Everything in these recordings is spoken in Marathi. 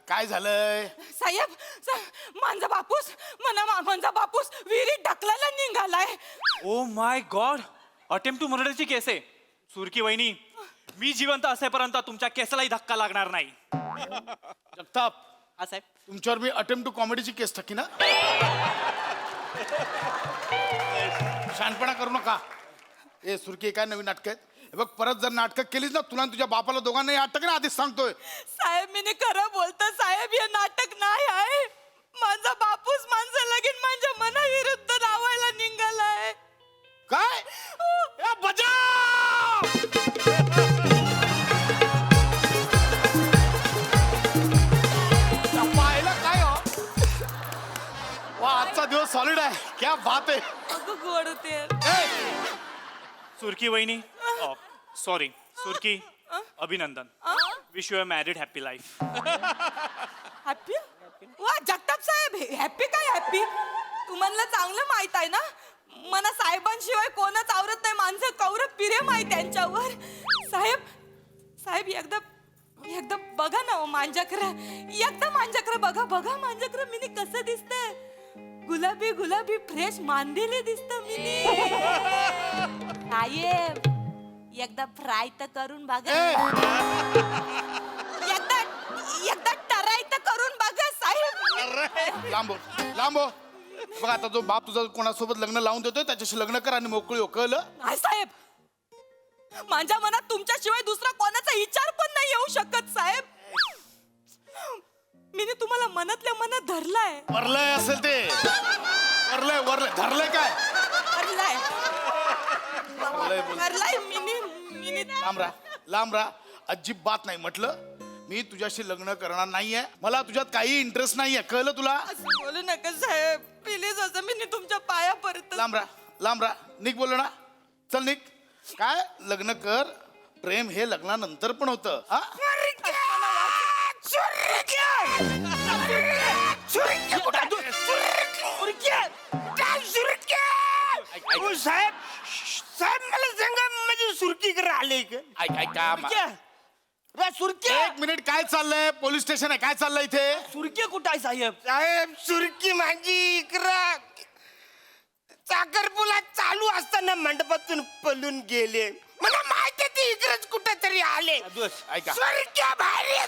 काय झालंय? साहेब माझा बापूस माझा बापूस विहिरीत ढकलायला निघालाय. Oh my god, attempt to मर्डरची केस आहे. सुरकी वहिनी, मी जिवंत असेपर्यंत तुमच्या केसलाही धक्का लागणार नाही. जगताप, हा साहेब. तुमच्यावर मी अटेम्प्ट टू कॉमेडीची केस टाकी ना. शहाणपणा करू नका. ए सुरकी, काय नवीन नाटक आहेत? हे बघ, परत जर नाटक केलीस ना, तुला आणि तुझ्या बापाला दोघांनाही अटक ना, आधीच सांगतोय. साहेब मी खरं बोलतो साहेब, हे नाटक नाही आहे. माझा बापूस माझं लगीन माझ्या मनाविरुद्ध लावायला निघालाय. काय? ए, बजाव! पाहिलं काय हो? वा, आजचा दिवस सॉलिड आहे. क्या बात आहे. अगं गोड होते. सुरकी वहिनी, सॉरी सुरकी, अभिनंदन. Wish you a married happy life. Happy? वा जगताप साहेब, हॅपी काय हॅपी? तुम्हाला चांगलं माहित आहे ना, मला साहेबांशिवाय कोणच आवरत नाही. माणसं कौरव पिरे माहित त्यांच्यावर. साहेब साहेब एकदा बघा ना माझ्याकडे, एकदा माझ्याकडे बघा. बघा माझ्याकडे मिनी कसं दिसतंय. गुलाबी गुलाबी फ्रेश मांदेले दिसत मिनी. साहेब एकदा फ्राय तर करून बघा. एकदा टराई तर करून बघा साहेब. लांबो. बघ, आता जो बाप तुझा कोणासोबत लग्न लावून देतोय त्याच्याशी लग्न कर आणि मोकळी हो. कळलं? नाही साहेब, माझ्या मनात तुमच्याशिवाय दुसरा कोणाचा विचार पण नाही येऊ शकत साहेब. मी तुम्हाला मनातल्या मनात धरलाय. वरलंय असेल ते. वरलंय धरलंय काय? धरलाय मी. लांब राहा. अजिबात नाही म्हटलं. मी तुझ्याशी लग्न करणार नाहीये. मला तुझ्यात काही इंटरेस्ट नाहीये. कळलं तुला? असं बोलू नका साहेब प्लीज. असं मी तुमच्या पाया पडत. लांब राहा. निघ बोललो ना. चल निघ. काय लग्न कर. प्रेम हे लग्नानंतर पण होतं. हा, साहेब साहेब मला सांगा, म्हणजे सुरकी कर आले सुरकी? एक मिनिट. काय चाललंय? पोलीस स्टेशन आहे. काय चाललंय इथे? सुरकी कुठं आहे साहेब? साहेब सुरकी माझी इकडं साखरपुला चालू असताना मंडपातून पळून गेले. मला माहिती आहे ते इकडेच कुठं तरी आले. ऐका. सुरक्या बाहेर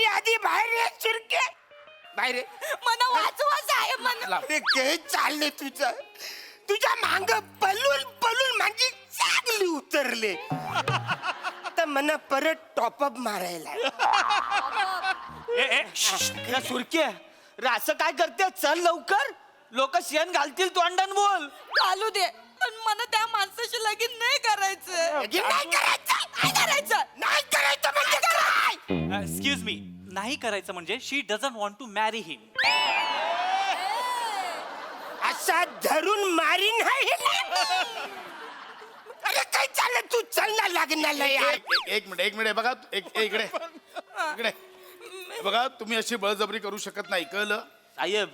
आधी बाहेर सुरके बाहेर. मला वाचवा साहेब. मला काय चाललंय तुझ्या मांग पलून माझी चांगली उतरले. आता मला परत टॉपअप मारायला. सुरके असं काय करते? चल लवकर, लोक शेण घालतील तोंडान. बोल. चालू दे, पण मला त्या माणसाशी लगीन नाही करायचं. नाही करायचं म्हणजे काय? एक्सक्यूज मी, नाही करायचं म्हणजे शी डझंट वॉन्ट टू मॅरी हिम. असा धरून मारीन आहे. अरे काय चाललं? तू चल ना लग्नाला यार. एक मिनिट. बघा इकडे. बघा, तुम्ही अशी बळजबरी करू शकत नाही. कळलं? साहेब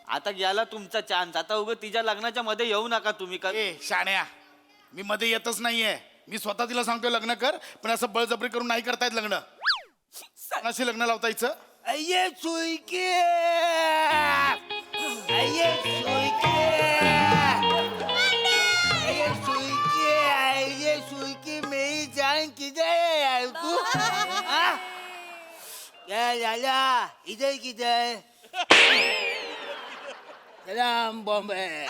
आता गेला तुमचा चान्स. आता उगा तिच्या लग्नाच्या मध्ये येऊ नका तुम्ही. ए शाण्या, मी मध्ये येतच नाहीये. मी स्वतः तिला सांगतोय लग्न कर, पण असं बळजबरी करून नाही करतायत लग्न. कोणाशी लग्न लावतायचं? अये सुरके, अये सुरके मेरी जान किधर है यार तू? क्या लाला इधर किधर? सलाम बॉम्बे.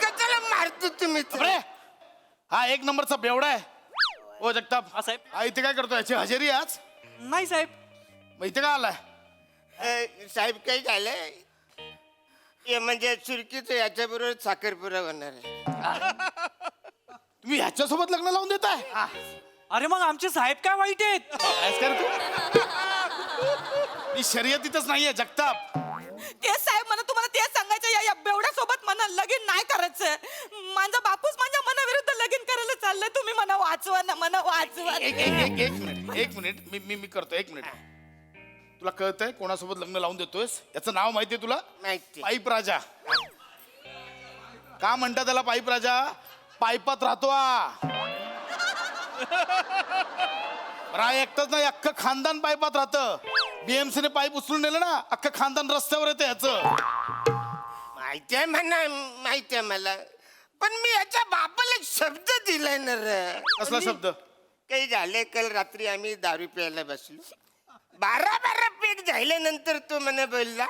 कशाला मारतो तुम्ही? अरे, हा एक नंबरचा बेवडा आहे. ओ जगताप. हा साहेब. हा इथे काय करतोय? याची हजेरी आहे आज? नाही साहेब. मग इथे काय आलाय? साहेब काही झालंय? हे म्हणजे सुरकीचं याच्याबरोबर साखरपुडा होणार आहे. तुम्ही ह्याच्यासोबत लग्न लावून देताय? अरे मग आमचे साहेब काय वाईट आहेत? कायच कर तू? मी शर्यतीतच नाहीये जगताप. तेच साहेब, मला तुम्हाला तेच सांगायचं. या बेवड्या सोबत मला लगीन नाही करायचं. माझा बापूस माझ्या मनाविरुद्ध लगीन करायला चाललंय. तुम्ही मला वाचवा ना, मला वाचवा. एक मिनिट. मी करतो. एक मिनिट. तुला कळतंय कोणासोबत लग्न लावून देतोयस? याचं नाव माहितीये तुला? माहिती. पाईप राजा. का म्हणतात त्याला पाईप राजा? पाईपात राहतो हा. बरं, एकटाच नाही, अख्खं खानदान पाईपात राहतं. BMC ने पाईप उचलून नेलं ना, अख्खं खानदान रस्त्यावर येतं ह्याचं. माहितीये म्हणा, माहितीये मला, पण मी याच्या बापाला एक शब्द दिलाय ना रे. कसला शब्द? काही झाले, काल रात्री आम्ही दारू प्यायला बसलो. 12 पेट झाल्यानंतर तो मला बोलला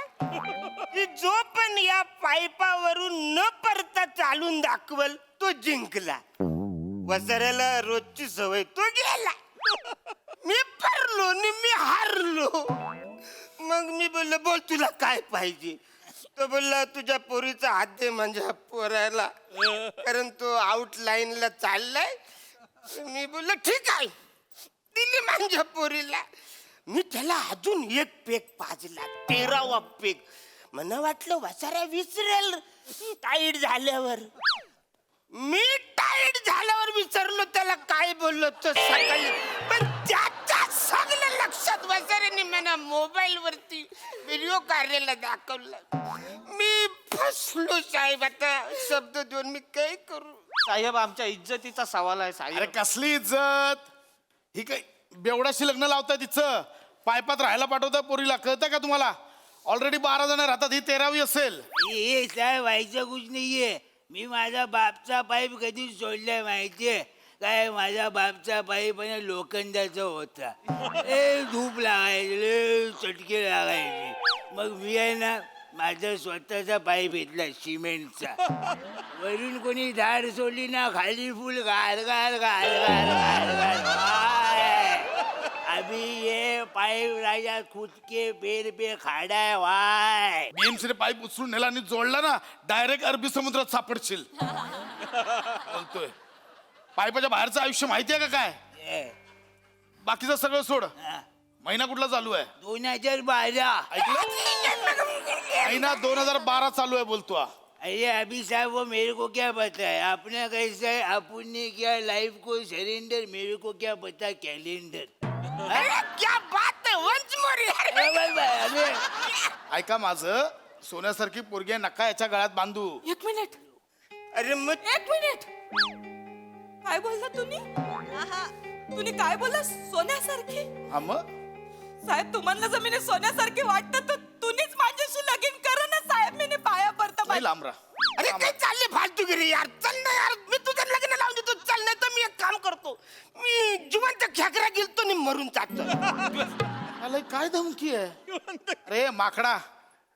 की जो पण या पाईपावरून न परता चालून दाखवल तो जिंकला. वसाऱ्याला रोजची सवय, तो गेला. मी परलो आणि मी हारलो. मग मी बोललो, बोल तुला काय पाहिजे? तो बोलला, तुझ्या पोरीचा हात दे माझ्या पोराला, कारण तो आउट लाईनला चाललाय. मी बोललो ठीक आहे, दिली माझ्या पोरीला. मी त्याला अजून एक पेक पाजला, 13वा पेक. मला वाटलं वसाऱ्या विसरेल टाईट झाल्यावर. मी टाईट झाल्यावर विसरलो त्याला काय बोललो तो सकाळी. पण त्याच्या सगळं लक्षात वसाऱ्याने मला मोबाईल वरती व्हिडिओ काढलेला दाखवला. मी फसलो साहेब. आता शब्द देऊन मी काय करू? साहेब आमच्या इज्जतीचा सवाल आहे अरे साहेब. कसली इज्जत? ही काय बेवडाशी लग्न लावताय तिचं? पायपात राहायला पाठवता पोरीला, कळतं का तुम्हाला? ऑलरेडी 12 जण राहतात, ही 13वी असेल. हे साहेब व्हायचं कुछ नाहीये. मी माझ्या बापचा पाईप कधी सोडलाय माहितीये काय? माझ्या बापचा पाईप आणि लोखंडाचा होता. धूप लागायचे, चटके लागायचे. मग मी आहे ना माझा स्वतःचा पाईप घेतला सिमेंटचा. वरून कोणी धार सोडली ना, खाली फुल घाल घाल घाल घाल घाल घाल. अभी ये पाईप राजा खुद के पेड़ पे खाड़ा है वाय. BMC ने पाईप उचलून नेला आणि जोडला ना, डायरेक्ट अरबी समुद्रात सापडशील. बोलतोय पाईपाच्या बाहेरचं आयुष्य माहितीये का काय? बाकीचं सगळं सोड. महिना कुठला चालू आहे? 2012. ऐकलं? महिना 2012 चालू आहे बोलतो हा. अरे अभी साहब वो मेरे को क्या पता है? आपने कैसे है, अपन ने क्या लाइफ को सरेंडर, मेरे को क्या पता कैलेंडर. अरे क्या बात है, वंस मोर यार. ऐका माझं, सोन्यासारखी पोरगी आहे, नका याच्या गळ्यात बांधू. एक मिनिट, अरे मग एक मिनिट. काय बोलला तुम्ही? तुम्ही काय बोलला? सोन्यासारखी? हा मग साहेब तुम्हाला जमिनी सोन्यासारखी वाटतं तर तुम्हीच माझ्याशी लगीन करा ना साहेब. मी पाया पडता नाही लांब राहा. अरे काय चालले फालतूगिरी यार. चल ना यार, मी तुझं लग्न लावून देतो. चल, नाही तर मी एक काम करतो, मी जिवंत खेकरा गेलतो आणि मरून जातो. अरे काय धमकी आहे? अरे माकडा,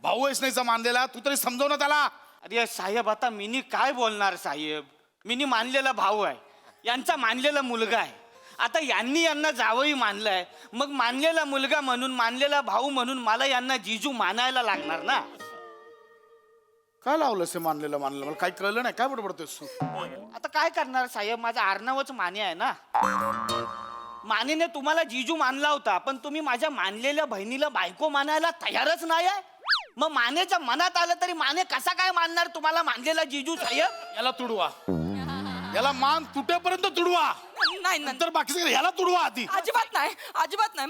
भाऊ आहेस नाहीचा मानलेला, तू तरी समजव ना त्याला. अरे साहेब आता मिनी काय बोलणार साहेब? मिनी मानलेला भाऊ आहे, यांचा मानलेला मुलगा आहे. आता यांना जावई मानलाय, मग मानलेला मुलगा म्हणून, मानलेला भाऊ म्हणून मला यांना जिजू मानायला लागणार ना. काय लावलं से मानलेलं मानलेलं? मला काही कळलं नाही. काय बडबडतोयस तू? आता काय करणार साहेब, माझं आडनावच माने आहे ना. मानेने तुम्हाला जिजू मानला होता, पण तुम्ही माझ्या मानलेल्या बहिणीला बायको मानायला तयारच नाही आहे. मग मानेच्या मनात आलं तरी माने कसा काय मानणार तुम्हाला मानलेला जिजू साहेब? याला तुडवा, याला मान तुटेपर्यंत तुडवा, नाही नंतर बाकीचं याला तुडवा आधी. अजिबात नाही, अजिबात नाही.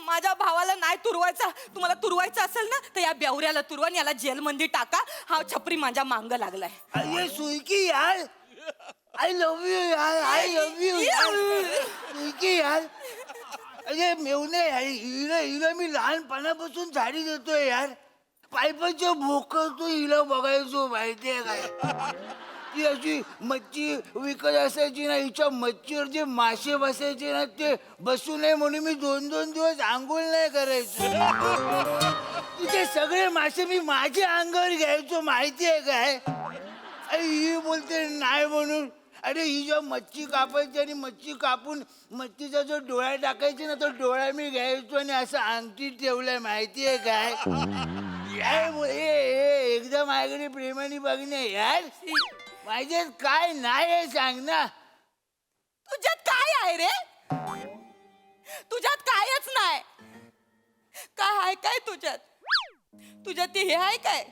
माझ्या भावाला नाही तुरवायचा. तुम्हाला तुरवायचं असेल ना तर या बेवऱ्याला तुरवा आणि याला जेलमध्ये टाका. हा छपरी माझ्या मांग लागलाय. अरे सुईकी यार, आय लव्ह यू यार, आय लव्ह यू यार. सुईकी यार, अरे मेवणे यार, हिला मी लहानपणापासून झाडी देतोय यार. पाईपाच्या भोकर तो हिला बघायचो माहितीये काय? ती अशी मच्छी विकत असायची ना, हिच्या मच्छीवर जे मासे बसायचे ना, ते बसू नये म्हणून मी 2-2 दिवस आंघोळ नाही करायचो. तिथे सगळे मासे मी माझ्या अंगावर घ्यायचो माहितीये काय? अरे ही बोलते नाही म्हणून. अरे ही जेव्हा मच्छी कापायची आणि मच्छी कापून मच्छीचा जो डोळा टाकायचे ना, तो डोळा मी घ्यायचो आणि असं अंगठी ठेवलाय माहितीये काय? एकदा माझ्याकडे प्रेमाने बघणे यार. माझ्यात काय नाही आहे सांग ना. तुझ्यात काय आहे रे? तुझ्यात कायच नाही. काय आहे काय तुझ्यात? तुझ्यात हे आहे काय?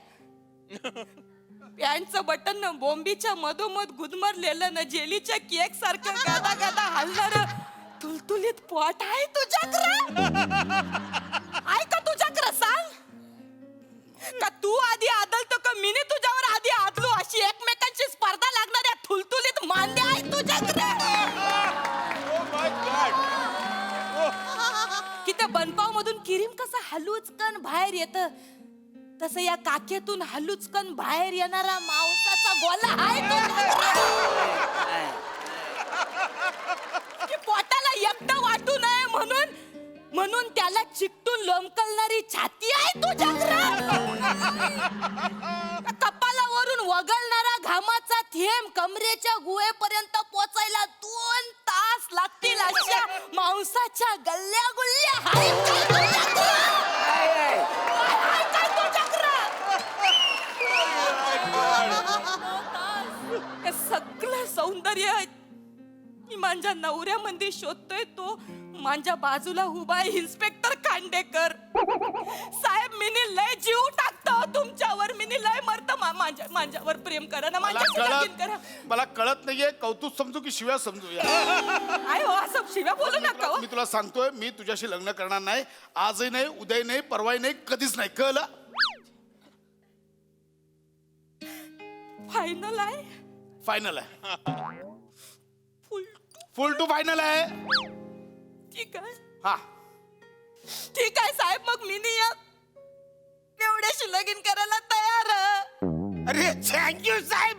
पॅन्टचं बटन न बोंबीच्या मधोमध गुदमरलेलं न जेलीच्या केक सारखं गादा गादा हलणार तुलतुलीत पोट आहे तुझ्याकडे? आहे का तुझ्याकडे सांग? का तू आधी आदलतो का मीने तुझ्यावर आधी आदलो? अशी एकमेकांची हलुचकन बाहेर येत तसं या काखेतून हलुचकन बाहेर येणारा मांसाचा गोला आहे तो जागरा. की पोटाला एकटं वाटू नये म्हणून त्याला चिकटून लोंबकलणारी छाती आहे तो जागरा. कपालावरून वगळणारा घामाचा थेंब कमरेच्या गुहेपर्यंत पोचायला 2 तास लागतील अशा मांसाच्या गल्ल्या गुल्ल्या आहेत काय तो जागरा? आहे काय तो जागरा? हे सगळं सौंदर्य मी माझ्या नवऱ्यामध्ये शोधतोय तो माझ्या बाजूला उभा आहे इन्स्पेक्टर खांडेकर. साहेब मिनी लय जीव टाकतो तुमच्यावर, मिनी लय मरत माझ्यावर प्रेम करा ना, माझ्याशी लगीन करा. मला कळत नाहीये कौतुक समजू की शिव्या समजूया. आहे हो असं शिव्या बोलू नका हो. मी तुला सांगतोय मी तुझ्याशी लग्न करणार नाही. आजही नाही, उद्याही नाही, परवाही नाही, कधीच नाही. कळलं? फायनल आहे. फायनल आहे. फुल फुल टू फायनल आहे. ठीक आहे. हा ठीक आहे साहेब, मग मिनी या एवढ्याशी लगीन करायला तयार आहे. अरे थँक्यू साहेब,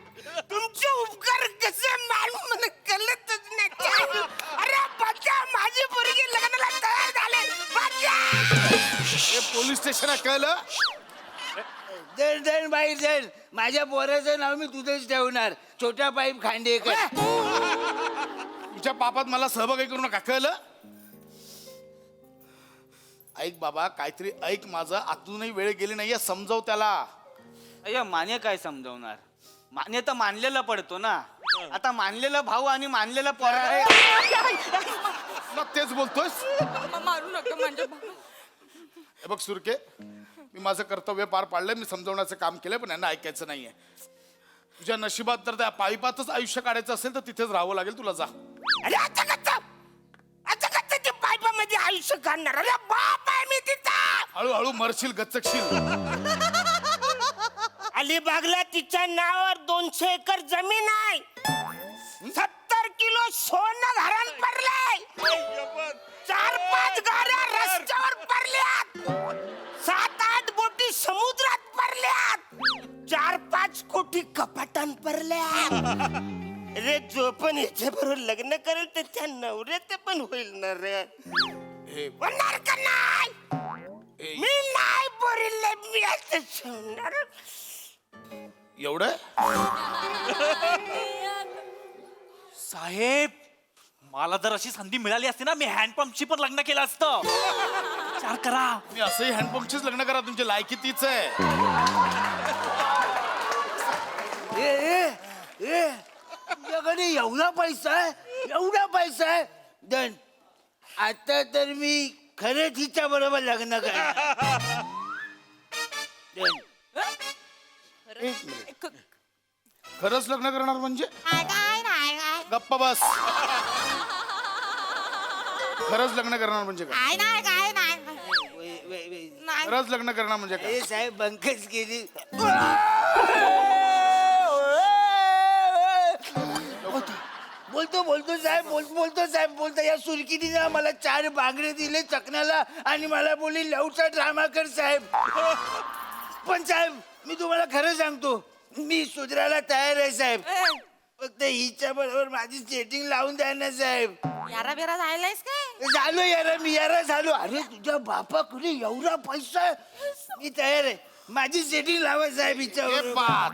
तुमचे उपकार कसे मानू मला कळतच नाही. Thank you. अरे बच्चा, माझी पोरगी लग्नाला तयार झाले. बच्चा! हे पोलीस स्टेशन आहे. कळलं? दर बाई दर, माझ्या पोराचं नाव मी तुझंच ठेवणार, छोटा पाईप खांडेकर. तुमच्या पापात मला सहभागी करू नका. कळलं? ऐक बाबा, काहीतरी ऐक माझं. आतूनही वेळ गेली नाहीये, समजव त्याला. अय्या मान्य काय समजवणार? मान्य तर मानलेला पडतो ना. आता मानलेला भाऊ आणि मानलेला पोरा. मग तेच बोलतोयस. मारू नका म्हणजे हे बघ सुरके, मी माझं कर्तव्य पार पाडलंय. मी समजवण्याचं काम केलंय, पण यांना ऐकायचं नाहीये. तुझ्या नशिबात तर त्या पाईपातच आयुष्य काढायचं असेल तर तिथेच राहावं लागेल तुला. जा. अरे आता ते पाईपामध्ये आयुष्य काढणार. अरे बाप आहे मी तिथं. हळूहळू मरशील, गचकशील. अलिबागला तिच्या नावावर 200 एकर जमीन आहे. 70 किलो सोनं घरात पडलंय. 4-5 गाड्या रस्त्यावर पडल्यात. 7-8 बोटी समुद्रात पडल्यात. 4-5 कोटी कपाटान पडल्यात. अरे जो पण याच्या बरोबर लग्न करेल तर त्या नवऱ्याचे पण होईल ना रे. हे होणार का नाही? हे, मी नाही बोरिले, मी असं सोडणार. एवढं साहेब, मला जर अशी संधी मिळाली असती ना, मी हँडपंपशी पण लग्न केलं असतं. विचार करा. मी असंही हँडपंपचीच लग्न करा. तुमची लायकी तीच आहे. तुझ्याकडे एवढा पैसा आहे दन. आता तर मी खरंच हिच्या बरोबर लग्न करणार. खरंच लग्न करणार म्हणजे? गप्पा बस. खरंच लग्न करणार म्हणजे काय? खरंच लग्न करणार म्हणजे काय? हे साहेब बंकच केली. बोलतो साहेब. या सुरकिनीने मला 4 बांगडे दिले चकण्याला आणि मला बोलली लवचा ड्रामा कर साहेब. पण साहेब मी तुम्हाला खरं सांगतो, मी सुधरायला तयार आहे साहेब. फक्त हिच्या बरोबर माझी सेटिंग लावून द्या ना साहेब. यारा बेरा जायलायस काय? झालो यारा झालो. अरे तुझ्या बापाकडे एवढा पैसा आहे. मी तयार आहे, माझी सेटिंग लावा साहेब हिच्या हे बरोबर. पाहत.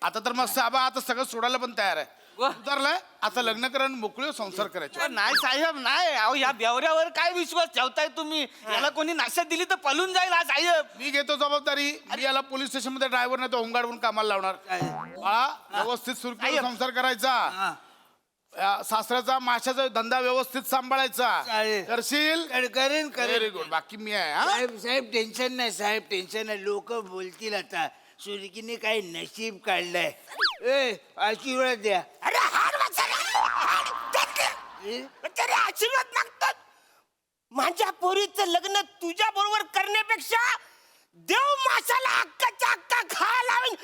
आता तर मग साबा आता सगळं सोडायला पण तयार आहे. उतरलाय आता. लग्न करा आणि मोकळे संसार करायचे. नाही साहेब नाही. अहो या बेवऱ्यावर काय विश्वास ठेवताय तुम्ही? याला कोणी नाश्यात दिली तर पळून जाईल हा साहेब. मी घेतो जबाबदारी. मी याला पोलीस स्टेशन मध्ये ड्रायव्हर नाही तो होमगार्ड म्हणून कामाला लावणार. बाळा व्यवस्थित सुरक्षित संसार करायचा. सासऱ्याचा माशाचा धंदा व्यवस्थित सांभाळायचा. चालेल. करशील? करेन व्हेरी गुड. बाकी मी आहे. हा? साहेब टेन्शन नाही. लोक बोलतील आता सुरकीने काय नशीब काढलंय. आशीर्वाद द्या. अरे हार तरी आशीर्वाद मागतात. माझ्या पोरीचं लग्न तुझ्या बरोबर करण्यापेक्षा देव माशाला अक्काच्या अक्का खा लावून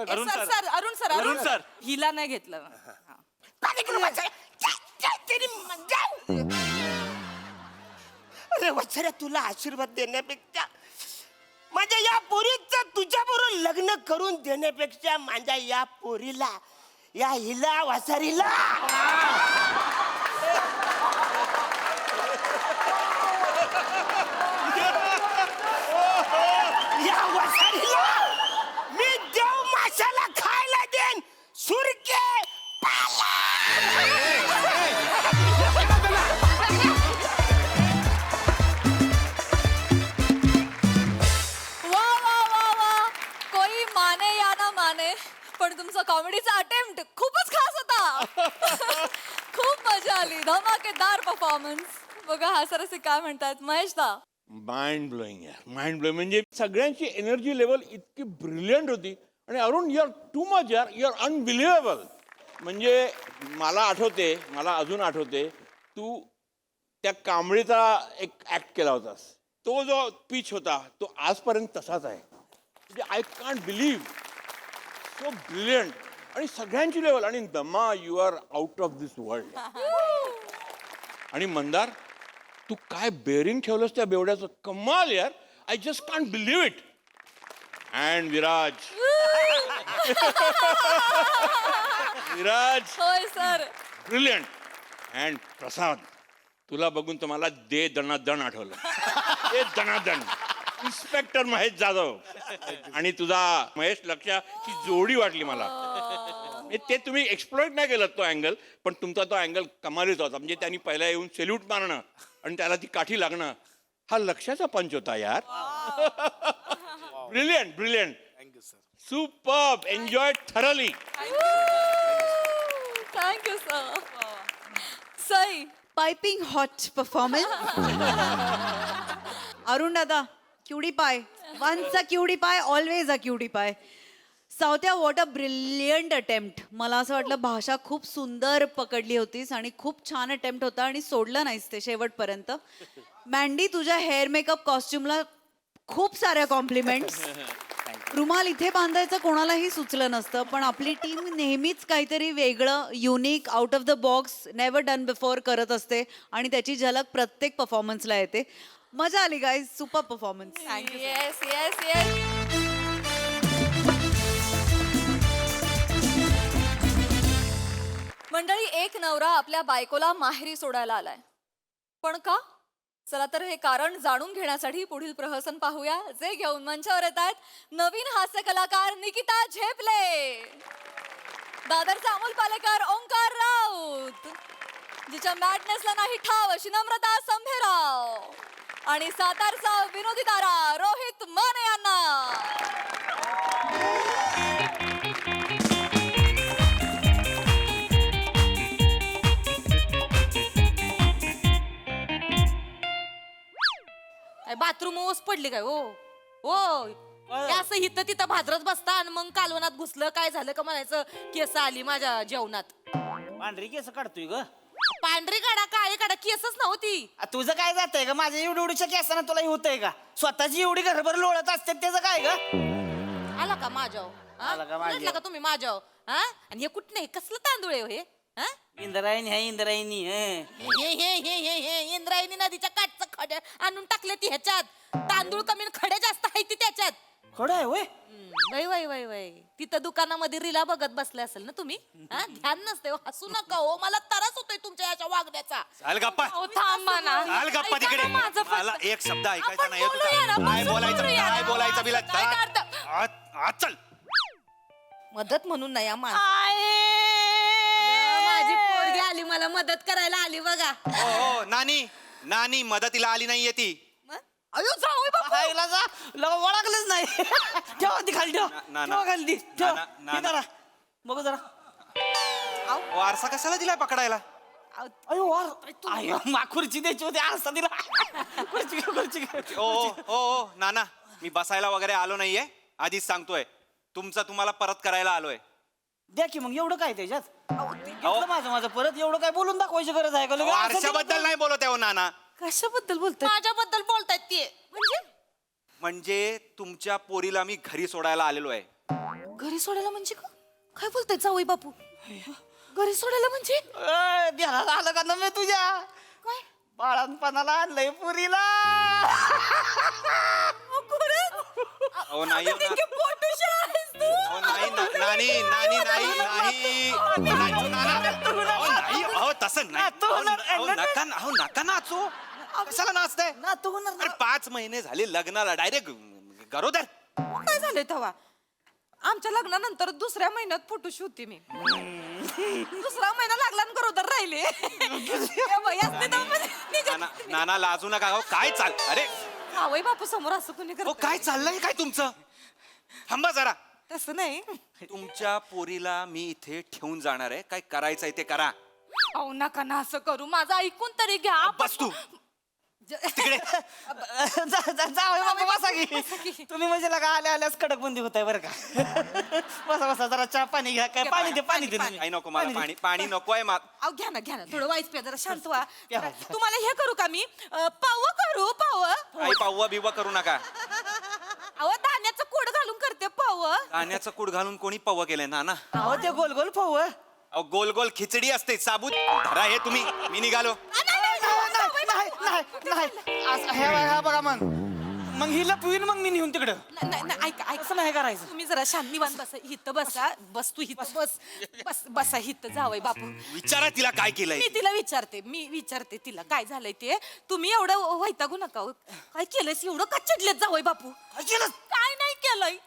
अरुण सर अरुण सर. हिला नाही घेतलं. पाणी करू माशाला. मजा तेरी मजा. अरे वत्सऱ्या, तुला आशीर्वाद देण्यापेक्षा माझ्या या पोरीचं तुझ्या बरोबर लग्न करून देण्यापेक्षा माझ्या या पोरीला, या हिला वासारीला या वासारीला मी देव माशाला खायला देन. सुरके वा वा वा वा, कोई माने या ना माने, पण तुमचा कॉमेडीचा अटेम्प्ट खूपच खास होता. खूप मजा आली, धमाकेदार परफॉर्मन्स. बघा हा सरसे काय म्हणतात महेश दा. माइंड ब्लोईंग आहे, माइंड ब्लोईंग. म्हणजे सगळ्यांची एनर्जी लेवल इतकी ब्रिलियंट होती. आणि Arun, you are too much यार, यू आर अनबिलिव्हेबल. म्हणजे मला अजून आठवते, तू त्या कांबळीचा एक ऍक्ट केला होतास. तो जो पिच होता तो आजपर्यंत तसाच आहे. म्हणजे I can't believe, so brilliant. आणि सगळ्यांची लेवल. आणि दमा, you are out of this world. आणि मंदार, तू काय बेअरिंग ठेवलंस त्या बेवड्याचं, कमाल यार. I just can't believe it. And Viraj, होय सर. ब्रिलियंट. अँड प्रसाद, तुला बघून तर मला दे दणादण आठवलं. दे दणादण. इन्स्पेक्टर महेश जाधव आणि तुझा महेश लक्षाची जोडी वाटली मला. ते तुम्ही एक्सप्लॉइट नाही केलं तो अँगल, पण तुमचा तो अँगल कमालीच होता. म्हणजे त्यांनी पहिला येऊन सेल्यूट मारणं आणि त्याला ती काठी लागणं, हा लक्षाचा पंच होता यार. Brilliant, brilliant. Thank you sir. Superb. Enjoy thoroughly. Thank you sir. Sai. Piping hot performance. Arun दादा, क्युडी पाय. वन्स अ क्युडी पाय, ऑलवेज अ क्युडी पाय. सावत्या, व्हॉट अ ब्रिलियंट अटेम्प्ट. मला असं वाटलं भाषा खूप सुंदर पकडली होतीस आणि खूप छान अटेम्प्ट होता आणि सोडलं नाहीस ते शेवटपर्यंत. मँडी, तुझ्या हेअर मेकअप कॉस्ट्युमला खूप साऱ्या कॉम्प्लिमेंट्स. रुमाल इथे बांधायचं कोणालाही सुचलं नसतं, पण आपली टीम नेहमीच काहीतरी वेगळं, unique, out of the box, never done before करत असते आणि त्याची झलक प्रत्येक परफॉर्मन्सला येते. मजा आली guys, super performance. Yes yes yes. मंडळी, एक नवरा आपल्या बायकोला माहेरी सोडायला आलाय, पण का? चला तर हे कारण जाणून घेण्यासाठी पुढील प्रहसन पाहूया, जे घेऊन मंचावर येत आहेत नवीन हास्य कलाकार निकिता झेपले, दादरचा अमोल पालेकर ओंकार राऊत, जिच्या मॅडनेसला नाही ठाव अशी नम्रता संभेराव, आणि सातारचा विनोदी तारा रोहित माने यांना. बाथरूम ओस पडली काय? हो हो, हे असं हिथं तिथं भाद्रत बसता आणि मग कालवनात घुसलं, काय झालं का म्हणायचं केस आली माझ्या जेवणात. पांढरी केस काढतोय ग. पांढरी काढा काळी काढा, केसच नव्हती. तुझं काय जातंय का? माझ्या एवढी एवढीच्या केसानं तुला होतंय का? स्वतःची एवढी घरभर लोळत असते त्याचं काय ग? आला का माझ्याव? आला का माझ्याव? उलटला का तुम्ही माझ्याव? हा, आणि हे कुठं नाही, कसलं तांदूळ आहे हो हे? हा? इंद्रायणी है इंद्रायणी. हे इंद्रायणी नदीच्या काठचं खडे आणून टाकले ती ह्याच्यात. तांदूळ कमी आणि खडे जास्त आहे ती त्याच्यात. खडं आहे वय. वय वय वय वय, तिथं दुकानामध्ये रिला बघत बसले असेल ना तुम्ही. हा, ध्यान नसते हो, हसू नका हो, मला त्रास होतोय तुमच्या याच्या वागण्याचा. चाल गप्पा, अहो, थांबा ना. चाल गप्पा ऐका तिकडे. ना माझं पण. मला एक शब्द ऐकायचा आपण नाही आहे बोलूया ना, तुझा. काय बसून बोलायचं, बोलूया काय ना. बोलायचं बिला. काय करता? आज चल. मदत म्हणून नाही हा माणूस. माझी पोरगी आली, मला मदत करायला आली बघा. हो नानी, नानी मदतीला आली नाहीये ती. अयो जाऊ बाबा, जा ओळखलंच नाही. ठेवा ती खाली, ठेव. ना, ठेवा खाली ती, ठेव. ना, ना, हे जरा बघू जरा. वारसा कशाला दिलाय पकडायला? अयो वार, अयो मा खुर्ची द्यायची होती, असता दिला. खुर्ची खुर्ची. ओ नाना, मी बसायला वगैरे आलो नाहीये, आधीच सांगतोय. तुमचं तुम्हाला परत करायला आलोय. द्या की मग, एवढं काय त्याच्यात? घेतलं माझं परत, एवढं काय बोलून दाखवायची गरज आहे का? लगेच असं दिलं वारशाबद्दल नाही बोलत आहे हो नाना. कशाबद्दल बोलताय? माझ्याबद्दल बोलतायत ते. म्हणजे तुमच्या पोरीला मी घरी सोडायला आलेलो आहे. घरी सोडायला म्हणजे का? काय बोलताय जावई बापू? घरी सोडायला म्हणजे ध्यानाला आलं का नव्हे तुझ्या काय बाळांपणाला आणलंय पुरीला. अहो नाही हो, पोटूशी आहेस तू. अहो, नाही नानी नानी नाही नाही अहो, नाही अहो तसं नाही अहो नका नाचू कशाला नाचताय ना तू होणार अरे 5 महिने झाले लग्नाला डायरेक्ट गरोदर काय झालंय तेव्हा आमच्या लग्नानंतर दुसऱ्या महिन्यात फोटोशूट होती मी. दुसरा महिना लागला आणि गरोदर राहिले. ए बाई, असते तेव्हा म्हणजे निघत. नाना लाजू नका अहो काय चाल अरे आवई बापू समोर असं कोणी अहो करत काय चाललंय काय तुमचं थांबा जरा तसं नाही. तुमच्या पोरीला मी इथे ठेवून जाणार आहे काय करायचंय ते करा अहो नका ना असं करू माझं ऐकून तरी घ्या बस तू तिकडे जावय बाबा बसा की. तुम्ही म्हणजे लगा आल्या आल्यास कडक बंदी होत आहे बरं का. बसा बसा जरा चहा पाणी घ्या काय पाणी दे पाणी दे काही नको मला पाणी पाणी नकोय मा अहो घ्या ना थोडं वाईस प्या जरा शांत व्हा. प्या. तुम्हाला हे करू का मी पाव करू पाव. काही पाव्वा बिव्वा करू नका अहो धान्याचं कूड घालून करते पाव. धान्याचं कूड घालून कोणी पव्व केलंय नाना अहो ते गोल गोल फव अहो गोल गोल खिचडी असते साबूत धरा हे तुम्ही मी निघालो नाही बघा मग हिला पिवीन मग मी नेऊन तिकडं नाही ऐका असं नाही करायचं. तुम्ही जरा शांत निवांत बसा हित बसा बस तू हित बस बसा हित जावय बापू. विचारा तिला काय केलंय मी तिला विचारते तिला काय झालंय ते. तुम्ही एवढं वैतागू नका हो. काय केलंयस एवढं का चिडलेत जावय बापू. काय नाही केलंय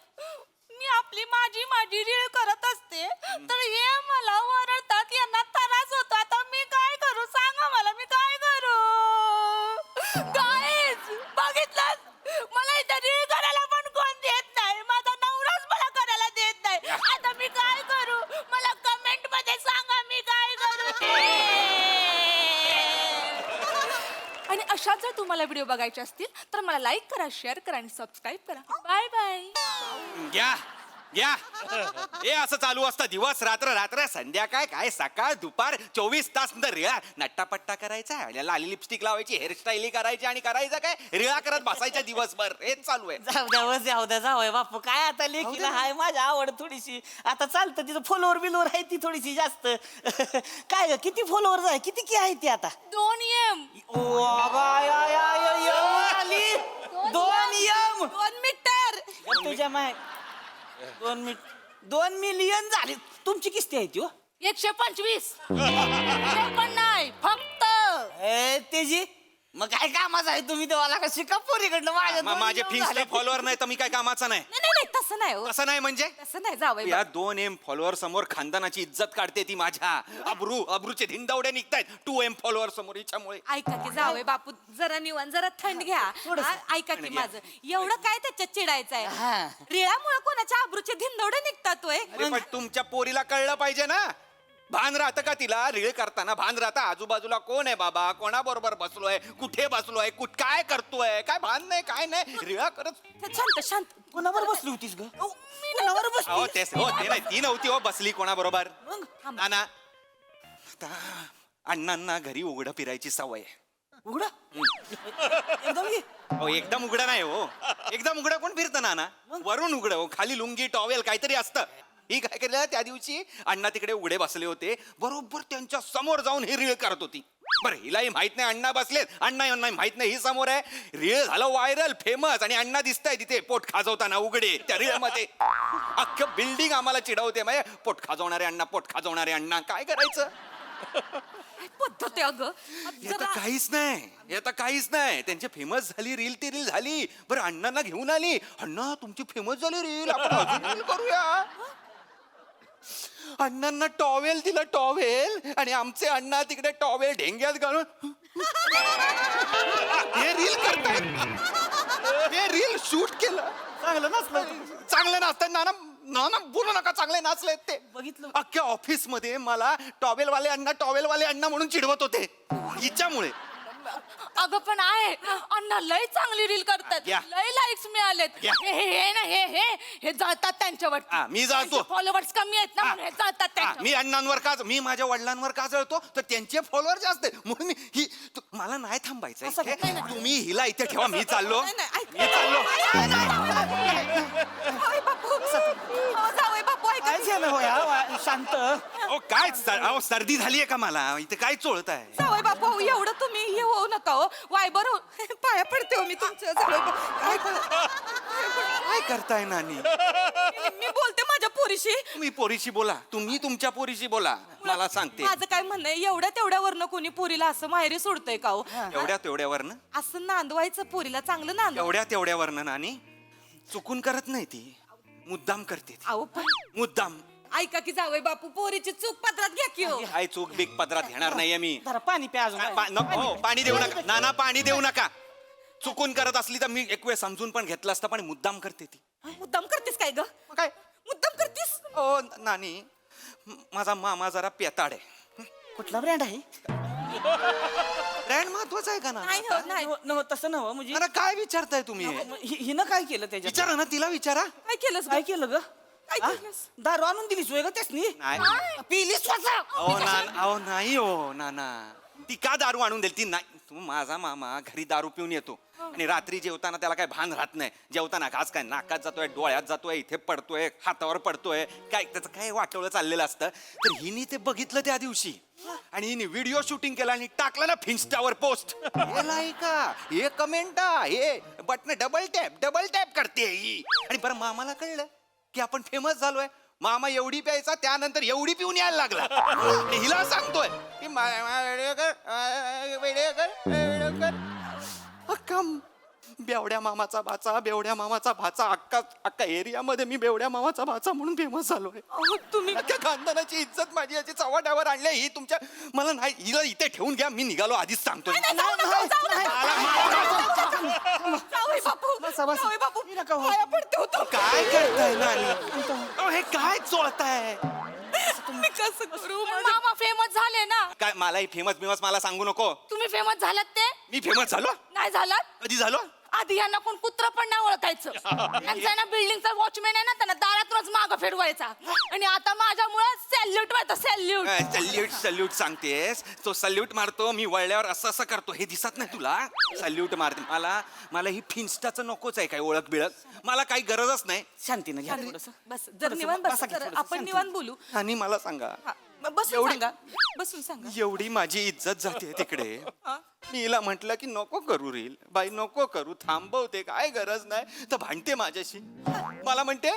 मी आपली माझी रीळ करत असते तर हे मला ओरडतात यांना त्रास होतो आता मी काय करू सांगा मला मी काय करू गाईज बघितलं मला इथं रीळ करायला पण कोण देत नाही माझा नवराच मला करायला देत नाही आता मी काय करू मला कमेंट मध्ये सांगा मी काय करू ते. आणि अशाच जर तुम्हाला व्हिडिओ बघायचे असतील तर मला लाईक करा शेअर करा आणि सबस्क्राईब करा बाय बाय. घ्या घ्या हे असं चालू असतं दिवस रात्र संध्याकाळ काय सकाळ दुपार 24 तास रिळा नट्टापट्टा करायचा लाली लिपस्टिक लावायची हेअरस्टाईल करायची आणि करायचं काय रिळा करत बसायच्या दिवसभर हेच चालू आहे. जाऊ द्या जावय बापू काय आता लेकीला हाय माझी आवड थोडीशी आता चालतं तिचं फॉलोवर बिलोवर आहे ती थोडीशी जास्त. काय ग किती फॉलोवर आहे किती की आहे ती आता 2M आली 2 2 मीटर. तुझ्या माय 2 मिलियन झाले तुमची किस्ती आहे ती 125 पण नाही फक्त तेजी मग काय कामाचं आहे तुम्ही देवाला का शिका पोरीकडनं माझे फिन्स्टा फॉलोअर नाही तर मी काय कामाचा नाही नाही तसं नाही हो. असं नाही म्हणजे तसं नाही जावय या 2M फॉलोअर समोर खानदानाची इज्जत काढते ती माझ्या अब्रूचे धिंदवडे निघतायत 2M फॉलोअर समोर हिच्यामुळे. ऐका की जावय बापू जरा निवांत जरा थंड घ्या. हा, ऐका की माझं एवढं काय त्याच्यात चिडायचं आहे. रिळामुळे कोणाच्या आबरूचे धिंदवडे निघतात होय. अरे पण तुमच्या पोरीला कळलं पाहिजे ना भान राहतं का तिला रीळ करताना भान राहतं आजूबाजूला कोण आहे बाबा कोणाबरोबर बसलोय कुठे बसलोय काय करतोय काय भान नाही काय नाही रीळा करत शांत कोणावर बसली होतीस ग कोणावर हो बसली तेच हो ते नाही ती नव्हती हो बसली कोणाबरोबर नाना अण्णांना घरी उघडं फिरायची सवय उघडा हो एकदम उघडं नाही हो एकदम उघडं कोण फिरतं नाना वरून उघडं हो खाली लुंगी टॉवेल काहीतरी असतं. ही काय केलं त्या दिवशी अण्णा तिकडे उघडे बसले होते बरोबर त्यांच्या समोर जाऊन ही रीळ करत होती. बरं हिलाही माहित नाही अण्णा बसलेत अण्णा माहित नाही ही समोर आहे रीळ झालं व्हायरल फेमस आणि अण्णा दिसताय तिथे पोट खाजवताना उघडे त्या रीळमध्ये अख्खं बिल्डिंग आम्हाला चिडवते म्हणजे पोट खाजवणारे अण्णा काय करायचं पद्धत आहे अगं. यात काहीच नाही त्यांची फेमस झाली रील ती रील झाली बरं अण्णांना घेऊन आली अण्णा तुमची फेमस झाली रील आपण अजून रील करूया. अण्णांना टॉवेल दिलं टॉवेल आणि आमचे अण्णा तिकडे टॉवेल ढेंग्यात घालून हे रील करतायत हे रील शूट केलं चांगलं नसतं नाना बोलू नका चांगले नाचले ते बघितलं अख्ख्या ऑफिस मध्ये मला टॉवेलवाले अण्णा म्हणून चिडवत होते हिच्यामुळे. अगं पण आहे अण्णा लय चांगली रील करतात या. लय लाईक्स मिळालेत या. हे जळतात त्यांच्यावर हा, मी जळतो. फॉलोवर्स कमी आहेत ना म्हणून हे जळतात त्यांच्यावर. मी अण्णांवर का मी माझ्या वडिलांवर का जळतो तर त्यांचे फॉलोअर जास्त आहे म्हणून मला नाही थांबायचं इथे. तुम्ही हिला इथे ठेवा मी चाललो जावय बापू ऐका ना हो या शांत. ओ काय अहो सर्दी झालीये का मला इथे काय चोळत आहे जावई बापू एवढं तुम्ही हे होऊ नका हो वायबर हो पाया पडते हो मी तुमच्या जावई बापू. काय करताय नानी मी बोलते माझ्या पोरीशी. तुम्ही पोरीशी बोला तुम्ही तुमच्या पोरीशी बोला मला सांगते माझं काय म्हणणं आहे एवढ्या तेवढ्यावरनं कोणी पोरीला असं माहेरी सोडतंय का हो एवढ्या तेवढ्यावरनं असं नांदवायचं पोरीला चांगलं नांदव. एवढ्या तेवढ्यावरनं नानी चुकून करत नाही ती मुद्दाम करते ती. अहो पण मुद्दाम ऐका की जावई बापू पोरीची चूक पत्रात घ्या की हो. काय चूक बिग पदरात घेणार नाहीये मी जरा पाणी प्या अजून. नको पाणी देऊ नका नाना पाणी देऊ नका चुकून करत असली तर मी एक वेळ समजून पण घेतलं असतं पण मुद्दाम करते ती मुद्दाम करतीस काय ग काय मुद्दाम करतीस. ओ नानी माझा मामा जरा पेताड आहे कुठला ब्रँड आहे? ब्रँड महत्वाचा आहे का ना नाही हो नाही नव तसं नव म्हणजे नाना, काय विचारताय तुम्ही हिनं काय केलं त्याच्यात? विचारा ना तिला विचारा काय केलंस ग? काय केलं ग? काय हा? केलंस? दारू आणून दिलीस होय ग त्यासनी? नाही पिली स्वतः. अहो नाही हो नाना ती का दारू आणून देईल ती नाही तू माझा मामा घरी दारू पिऊन येतो आणि रात्री जेवताना त्याला काय भान राहत नाही जेवताना घास काय नाकात जातोय डोळ्यात जातोय इथे पडतोय हातावर पडतोय काय त्याचं काय वाटवलं चाललेलं असतं तर हिने ते बघितलं त्या दिवशी आणि हिने व्हिडिओ शूटिंग केला आणि टाकला ना फिन्स्टावर पोस्ट हे का हे कमेंट हे बटन डबल टॅप करते ही आणि बरं मामाला कळलं की आपण फेमस झालोय मामा एवढी प्यायचा त्यानंतर एवढी पिऊन यायला लागला आणि हिला सांगतोय की अक्का बेवड्या मामाचा भाचा अक्का एरियामध्ये मी बेवड्या मामाचा भाचा म्हणून फेमस झालोय अहो, तुम्ही त्या खानदानाची इज्जत माझी याची चव्हाट्यावर आणली ही तुमच्या मला नाही हिला इथे ठेवून घ्या मी निघालो आधीच सांगतोय जावई बापू जावई बापू पाया पडते हो तो. काय करताय नानी हे काय चोळताय मी कसं करू पण मामा फेमस झाले ना. काय मलाही फेमस मला सांगू नको तुम्ही फेमस झालात ते मी फेमस झालो नाही झालात. कधी झालो आधी यांना कोण कुत्र पण नाही ओळखायचं यांचा ना बिल्डिंगचा वॉचमॅन आहे ना त्यांना दारातूनच मागं फिरवायचा आणि आता माझ्यामुळे सॅल्यूट व्हायचं सॅल्यूट. सल्यूट सांगतेस तो सल्यूट मारतो मी वळल्यावर असं करतो हे दिसत नाही तुला सल्यूट मारते मला ही फिन्स्टाचं नकोच आहे काय ओळख बिळख मला काही गरजच नाही शांतीनं घ्या थोडस. बस जर निवांत बस जरा आपण निवांत बोलू. आणि मला सांगा हा, बसून एवढी- सांगा बसून सांगा. एवढी माझी इज्जत जाते तिकडे मी हिला म्हटलं की नको करू रील बाई नको करू थांबवते काय गरज नाही तर भांडते माझ्याशी मला म्हणते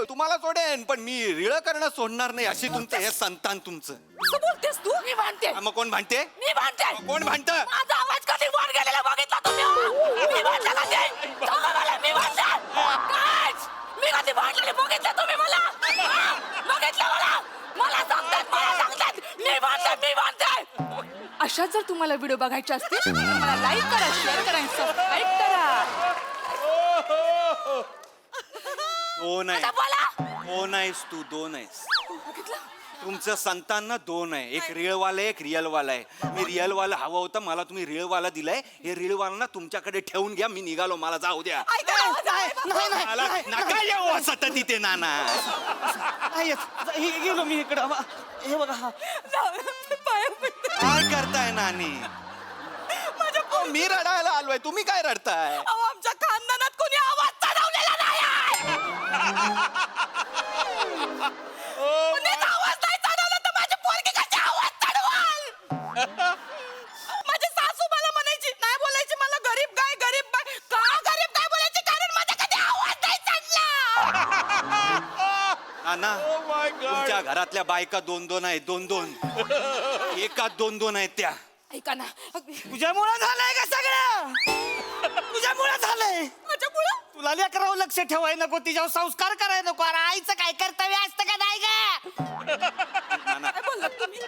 तुम्हाला सोडेन पण मी रीळ करणं सोडणार नाही अशी तुमचं हे संतान तुमचं कसं बोलतेस तू. मी भांडते मग कोण भांडते मी भांडते कोण भांडत माझा आवाज कधी वर गेलेला बघितला तुम्ही मी भांडते कधी सांगा मला मी भांडते काय मी कधी भांडलेले बघितलं तुम्ही मला हा? बघितलं मला सांगतात मी भांडते. अशात जर तुम्हाला व्हिडिओ बघायचे असतील तर मला लाईक करा शेअर करा आणि सबस्क्राईब करा. दोन आहे आता बोला. दोन आहेस तू दोन आहेस तुमचं संतान ना दोन आहे एक रिअलवाला एक रिअलवाला आहे मी रिअलवाला हवं होतं मला तुम्ही रिअलवाला दिलाय हे रिअलवाला ना तुमच्याकडे ठेवून घ्या मी निघालो मला जाऊ द्या ऐका ना, जावई बापू. मला नका येऊ असं तिथे नाना गेलो मी इकडं हे बघा हा. जावई बापू, पाया पडते. काय करताय नानी माझ्या अहो, मी रडायला आलोय तुम्ही काय रडताय अहो, आमच्या खानदानात कोणी आवाज चढवलेला नाही कुणीच आवाज नाही चढवला तर माझी पोरगी कशी आवाज चढवाल. माझी सासू मला म्हणायची नाही बोलायची मला गरीब गाय का गरीब गाय बोलायची कारण माझा कधी आवाज नाही चढला. नाना तुमच्या घरातल्या बायका दोन आहेत दोन एकात दोन आहेत त्या ऐका ना तुझ्यामुळं झालंय का सगळं तुझ्यामुळं झालंय माझ्यामुळं तुला लेकरावर लक्ष ठेवाय नको तिच्यावर संस्कार करायला नको अरे आईचं काय कर्तव्य असतं का नाही का काय बोललात तुम्ही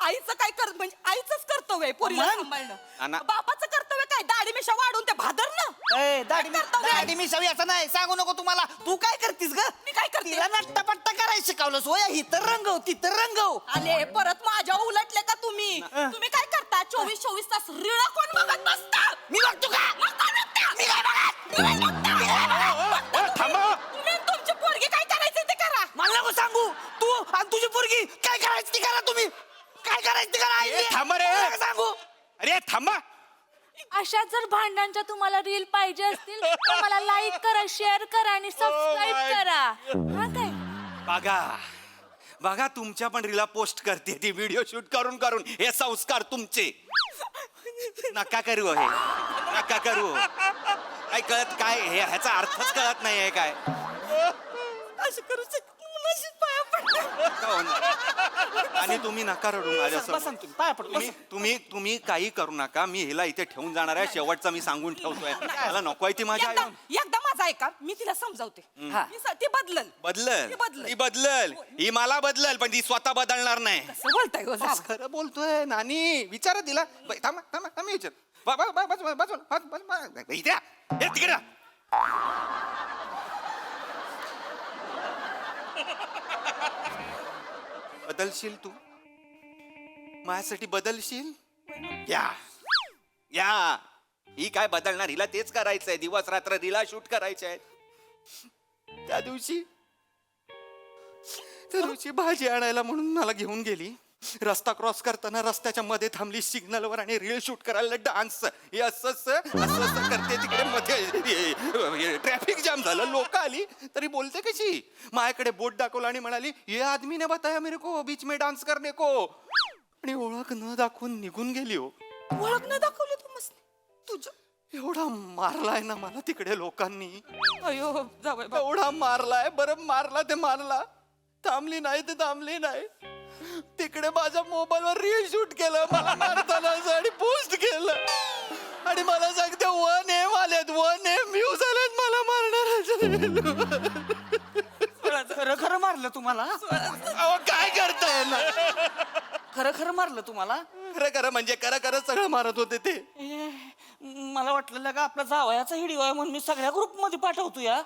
आईचं काय कर म्हणजे आईचंच कर्तव्य आहे पोरीला मग? सांभाळणं अना- बापाचं कर्तव्य काय दाढी मिशा वाढून ते भादरणं. ए, कर्तव्य आहे. दाढी मिशावी असं नाही सांगू नको तुम्हाला तू काय करतीस ग मी काय करते? तिला नट्टापट्टा करायला शिकवलं सोया ही तर रंगव ती तर रंगव आले परत माझ्या उलटले का तुम्ही तुम्ही काय करता 24 तास रिळा कोण बघत बसता. मी बघतो का मग कोण बघतं? मी काय बघत? मी काय बघतं? मी काय बघत? थांबा तुम्ही आणि तुमची पोरगी काय करायचं ते करा. मला नको सांगू तू आणि तुझी पोरगी काय करायची ती करा तुम्ही काय करायची ती करा आई. ए, थांबा रे. मला नका सांगू अरे थांबा अशा जर भांडणांच्या तुम्हाला रील पाहिजे असतील तर मला लाईक करा शेअर करा आणि सबस्क्राईब करा हा काय बघा बघा तुमच्या पण रीला पोस्ट करते ती व्हिडिओ शूट करून करून. हे संस्कार तुमचे नका करू हे, नका करू. काय कळत काय हे, ह्याचा अर्थच कळत नाहीये काय. असं करू नशीब पाया पडते. का होणार? आणि तुम्ही नका रडू बसा माझ्यासमोर. ना तुम्ही, पाया पडू, तुम्ही तुम्ही तुम्ही काही करू नका. मी हिला इथे ठेवून जाणार आहे. शेवटचा मी सांगून ठेवतोय. मला नको आहे ती माझ्या एकदा आई. एकदा माझा ऐका, मी तिला समजावते. ती बदलल. बदलल ती बदलल. ती बदलल, ही मला बदलल, पण ती स्वतः बदलणार नाही. कसं बोलताय हो बस, खरं बोलतोय नानी. विचारा तिला. थांबा थांबा थांबा विचार. इथे या. हे तिकडे या. बदलशील तू माझ्यासाठी बदलशील? या ही काय बदलणार? हिला तेच करायचंय, दिवस रात्र रीला शूट करायचंय. त्या दिवशी भाजी आणायला म्हणून मला घेऊन गेली. रस्ता क्रॉस करताना रस्त्याच्या मध्ये थांबली सिग्नलवर आणि रील शूट करायला. डान्स हे असं असं करते. तिकडे मध्ये ट्रॅफिक जाम झालं. लोक आली तरी बोलते कशी. माझ्याकडे बोट दाखवला आणि म्हणाली ये आदमी ने बताया मेरे को बीच में डान्स करने को. आणि ओळख न दाखवून निघून गेली. हो ओळख नाही दाखवली तू मस्त तुझं. एवढा मारलाय ना मला तिकडे लोकांनी. अयो जावई बापू. एवढा मारलाय. बरं मारला ते मारला, थांबली नाही ते थांबली नाही. तिकडे माझ्या मोबाईलवर रील शूट केलं मला मारताना आणि पोस्ट केलं. आणि मला सांगते 1 AM आलेत, 1 AM व्ह्यूज आलेत मला मारणार. खरं खरं मारलं तुम्हाला? अहो काय करताय ना. खरं खरं मारलं तुम्हाला? खरं म्हणजे खरं सगळं मारत होते ते. मला वाटलं का आपला जावयाचा व्हिडिओ आहे म्हणून मी सगळ्या ग्रुप मध्ये पाठवतो या.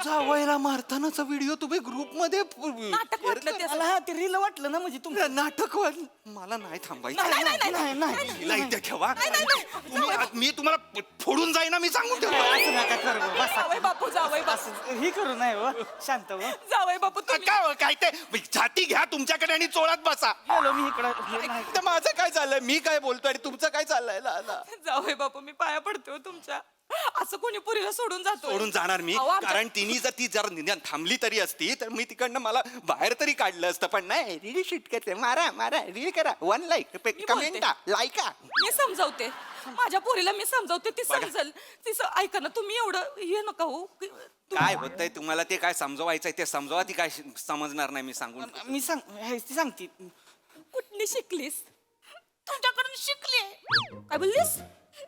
जावयाला मारतानाचा व्हिडिओ तुम्ही ग्रुप मध्ये नाटक वाटलं ते. मला ते रील वाटलं ना म्हणजे तुमचं. नाटक मला नाही थांबायचं. नाही, नाही, नाही, नाही, हिला इथे ठेवा. नाही. मी तुम्हाला फोडून जाईना मी सांगून ठेवतो. असं नका करू, बसा. जावई बापू जावई बापू असं ही करू नाही हो, शांत हो. जावई बापू तुम्ही काय ते छाती घ्या तुमच्याकडे आणि चोळात बसा. हॅलो मी इकडं तर माझं काय चाललंय? मी काय बोलतोय आणि तुमचं काय चाललंय? जावई बापू मी पाया पडते हो तुमच्या. असं कोणी पुरीला सोडून जातो? सोडून जाणार मी, अहो, आमच्या- कारण तिने जर ती जर निदान थांबली तरी असती तर मी तिकडनं मला बाहेर तरी काढलं असतं. पण नाही, रील शूट करते. मारा रील करा. 1 लाईक कमेंट लाईका. मी समजावते माझ्या पोरीला, मी समजावते ती समजल. ऐका ना तुम्ही एवढं हे नका हो. काय होतंय तुम्हाला ते काय समजवायचंय ते समजवा. ती काय समजणार नाही मी सांगून. मी ती सांगते. कुठली शिकलीस? तुझ्याकडून शिकले. काय बोललीस?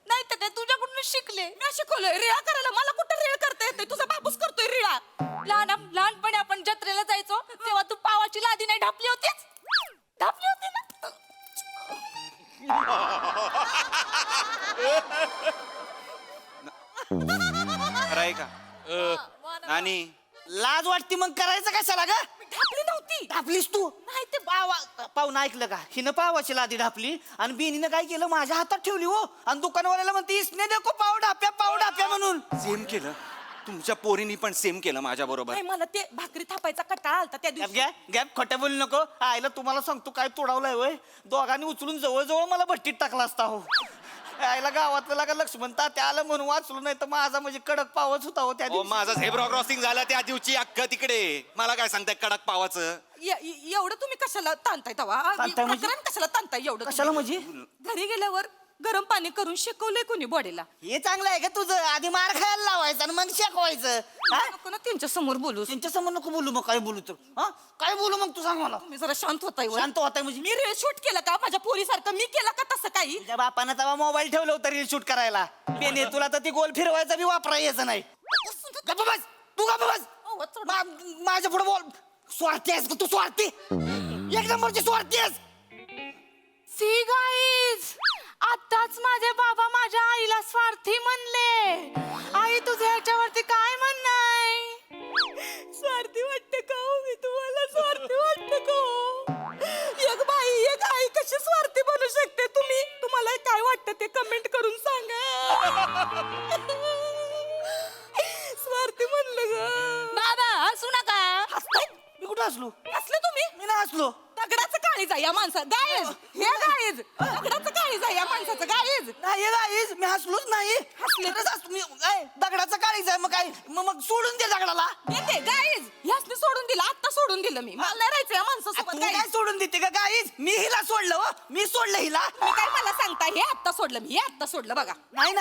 नाही तर काय, तुझ्याकडून शिकले. मी शिकवलंय रिळा करायला. मला कुठं रिळ करता येते? तुझा बापूस करतोय रिळा. लहानपणी आपण जत्रेला जायचो तेव्हा तू पावाची लादी नाही ढापली होतीस? ढापली होती ना. खरंय का नानी? लाज वाटती मग करायचं कशाला ग? ढापली नव्हती. ढापलीस तू? नाही ते पाहुणं ऐकलं का? हिनं पावाची लादी ढापली आणि बिनीनं काय केलं, माझ्या हातात ठेवली हो. आणि दुकानवाल्याला म्हणते इसने देखो पाव ढाप्या म्हणून. सेम केलं तुमच्या पोरीनी पण सेम केलं माझ्या बरोबर. नाही मला ते भाकरी थापायचा कटाळा आलता त्या दिवशी. गॅप खोट्या बोलू नको. आईला तुम्हाला सांगतो काय तोडावलाय होय. दोघांनी उचलून जवळ मला भट्टीत टाकला असता हो. आईला गावातलं लागा लक्ष्मण तात्या आलं म्हणून वाचलो, नाही तर माझा म्हणजे कडक पावच होता हो त्या दिवशी. माझं झेब्रा क्रॉसिंग झालं त्या दिवशी अख्खं तिकडे. मला काय सांगताय कडक पावाचं? एवढं तुम्ही कशाला ताणताय तवा? ताणताय म्हणजे? प्रकरण कशाला ताणताय एवढं? कशाला म्हणजे? घरी गेल्यावर गरम पाणी करून शिकवलंय कोणी बॉडीला? हे चांगलं आहे का तुझं? आधी मार खायला लावायचं आणि मग शेकवायचं. नको ना त्यांच्या समोर बोलू. त्यांच्या समोर नको बोलू. मग काय बोलू तर? हा काय बोलू मग तू सांग मला. तुम्ही जरा शांत होताय वर. शांत होताय म्हणजे? मी रील शूट केलं का माझ्या पोरीसारखं? मी केला का तसं काही? तुझ्या बापानं तेव्हा मोबाईल ठेवलं होतं रील शूट करायला. बेने तुला तर ती गोल फिरवायचा बी वापरा यायचं नाही. गप्प बस तू, गप्प बस. माझ्या पुढे बोल. स्वार्थी आहेस का तू? स्वार्थी, एक नंबरची स्वार्थी आहेस. सी गाईज, आताच माझे बाबा माझ्या आईला स्वार्थी म्हणले. आई तुझं ह्याच्यावरती काय म्हणणं आहे? स्वार्थी वाटते का हो? मी तुम्हाला स्वार्थी वाटते का हो? एक बाई एक आई कशी स्वार्थी बनू शकते? तुम्हाला काय वाटतं ते कमेंट करून सांगा. स्वार्थी म्हणलं ग. बाबा हसू नका. हसताय? मी कुठं हसलो? हसले तुम्ही? मी नाही हसलो. दगडाचं काळीज आहे या माणसाचं. गायज हे गायज दगडाचं काळीज आहे या माणसाचं. गायज नाही गाईज, मी हसलोच नाही. हसले तर मी दगडाचं काळीच आहे. मग काय मग सोडून दे दगडाला. गायज ह्यासनी सोडून सोडून दिलं, आता सोडून दिलं मी. मला नाही राहायचं या माणसासोबत. तू काही. काय सोडून देते का गाईज? मी हिला सोडलं हो. मी सोडलं हिला. मी काय मला सांगता, हे आता सोडलं मी, हे आता सोडलं बघा. नाही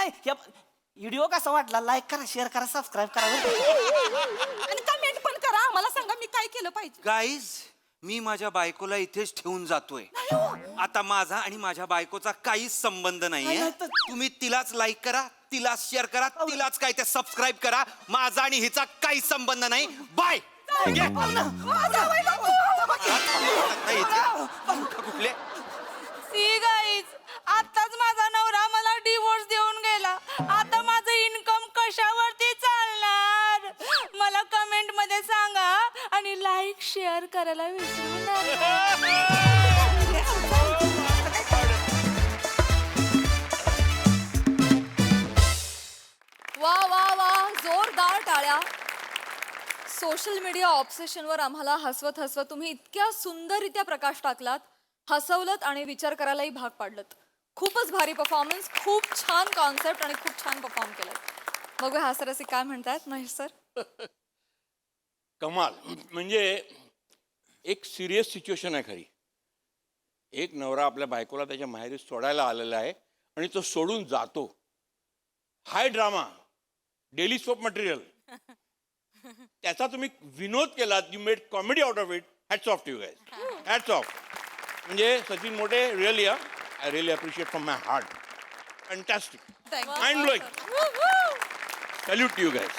व्हिडिओ कसा वाटला? लाईक करा, शेअर करा, सबस्क्राईब करा. आणि कमेंट पण करा. मला सांगा मी काय केलं पाहिजे. गाईज मी माझ्या बायकोला इथेच ठेवून जातोय. आता माझा आणि माझ्या बायकोचा काहीच संबंध नाहीये. नाही, तर- तुम्ही तिलाच लाईक करा, तिलाच शेअर करा, तिलाच काय ते सबस्क्राईब करा. माझा आणि हिचा काहीच संबंध नाही. बाय. कुठले सी गाईज, आताच माझा नवरा मला डिवोर्स देऊन गेला. आता माझं इन्कम कशावरती चालणार? मला कमेंट मध्ये सांगा आणि लाईक शेअर करायला विसरू नका. वा वा वा, जोरदार टाळ्या. सोशल मीडिया ऑब्सेशनवर आम्हाला हसवत हसवत तुम्ही इतक्या सुंदररित्या प्रकाश टाकलात, हसवलत आणि विचार करायलाही भाग पाडलत. खूपच भारी परफॉर्मन्स, खूप छान कॉन्सेप्ट आणि खूप छान परफॉर्म केलं. बघूया हास्यरसिक काय म्हणतायत महेश सर. कमाल. म्हणजे एक सिरियस सिच्युएशन आहे खरी. एक नवरा आपल्या बायकोला त्याच्या माहेरी सोडायला आलेला आहे आणि तो सोडून जातो. High drama, daily soap material. त्याचा तुम्ही विनोद केलात. You made comedy out of it. Hats off to you guys. Hats off. म्हणजे Sachin Mote, really I really appreciate from my heart. Fantastic. Mind blowing. Salute to you guys.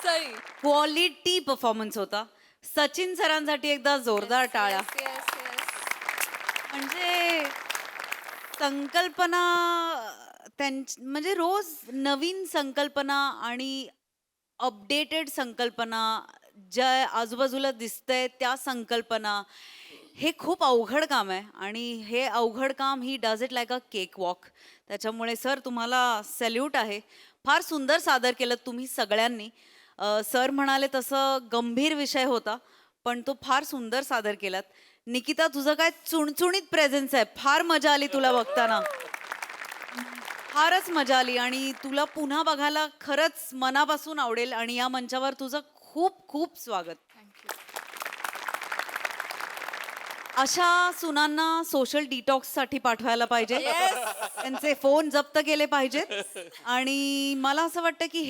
Sai. Quality performance होता. सचिन सरांसाठी एकदा जोरदार टाळ्या. म्हणजे संकल्पना म्हणजे रोज नवीन संकल्पना आणि अपडेटेड संकल्पना, ज्या आजूबाजूला दिसतंय त्या संकल्पना, हे खूप अवघड काम आहे. आणि हे अवघड काम he does it like a cake walk. त्याच्यामुळे सर तुम्हाला सॅल्यूट आहे. फार सुंदर सादर केलं तुम्ही सगळ्यांनी. सर म्हणाले तसं गंभीर विषय होता, पण तो फार सुंदर सादर केलात. निकिता, तुझं काय चुणचुणीत प्रेझेन्स आहे. फार मजा आली तुला बघताना, फारच मजा आली. आणि तुला पुन्हा बघायला खरंच मनापासून आवडेल. आणि या मंचावर तुझं खूप खूप स्वागत. अशा सुनांना सोशल डिटॉक्ससाठी पाठवायला पाहिजे. त्यांचे फोन जप्त केले पाहिजेत. आणि मला असं वाटतं की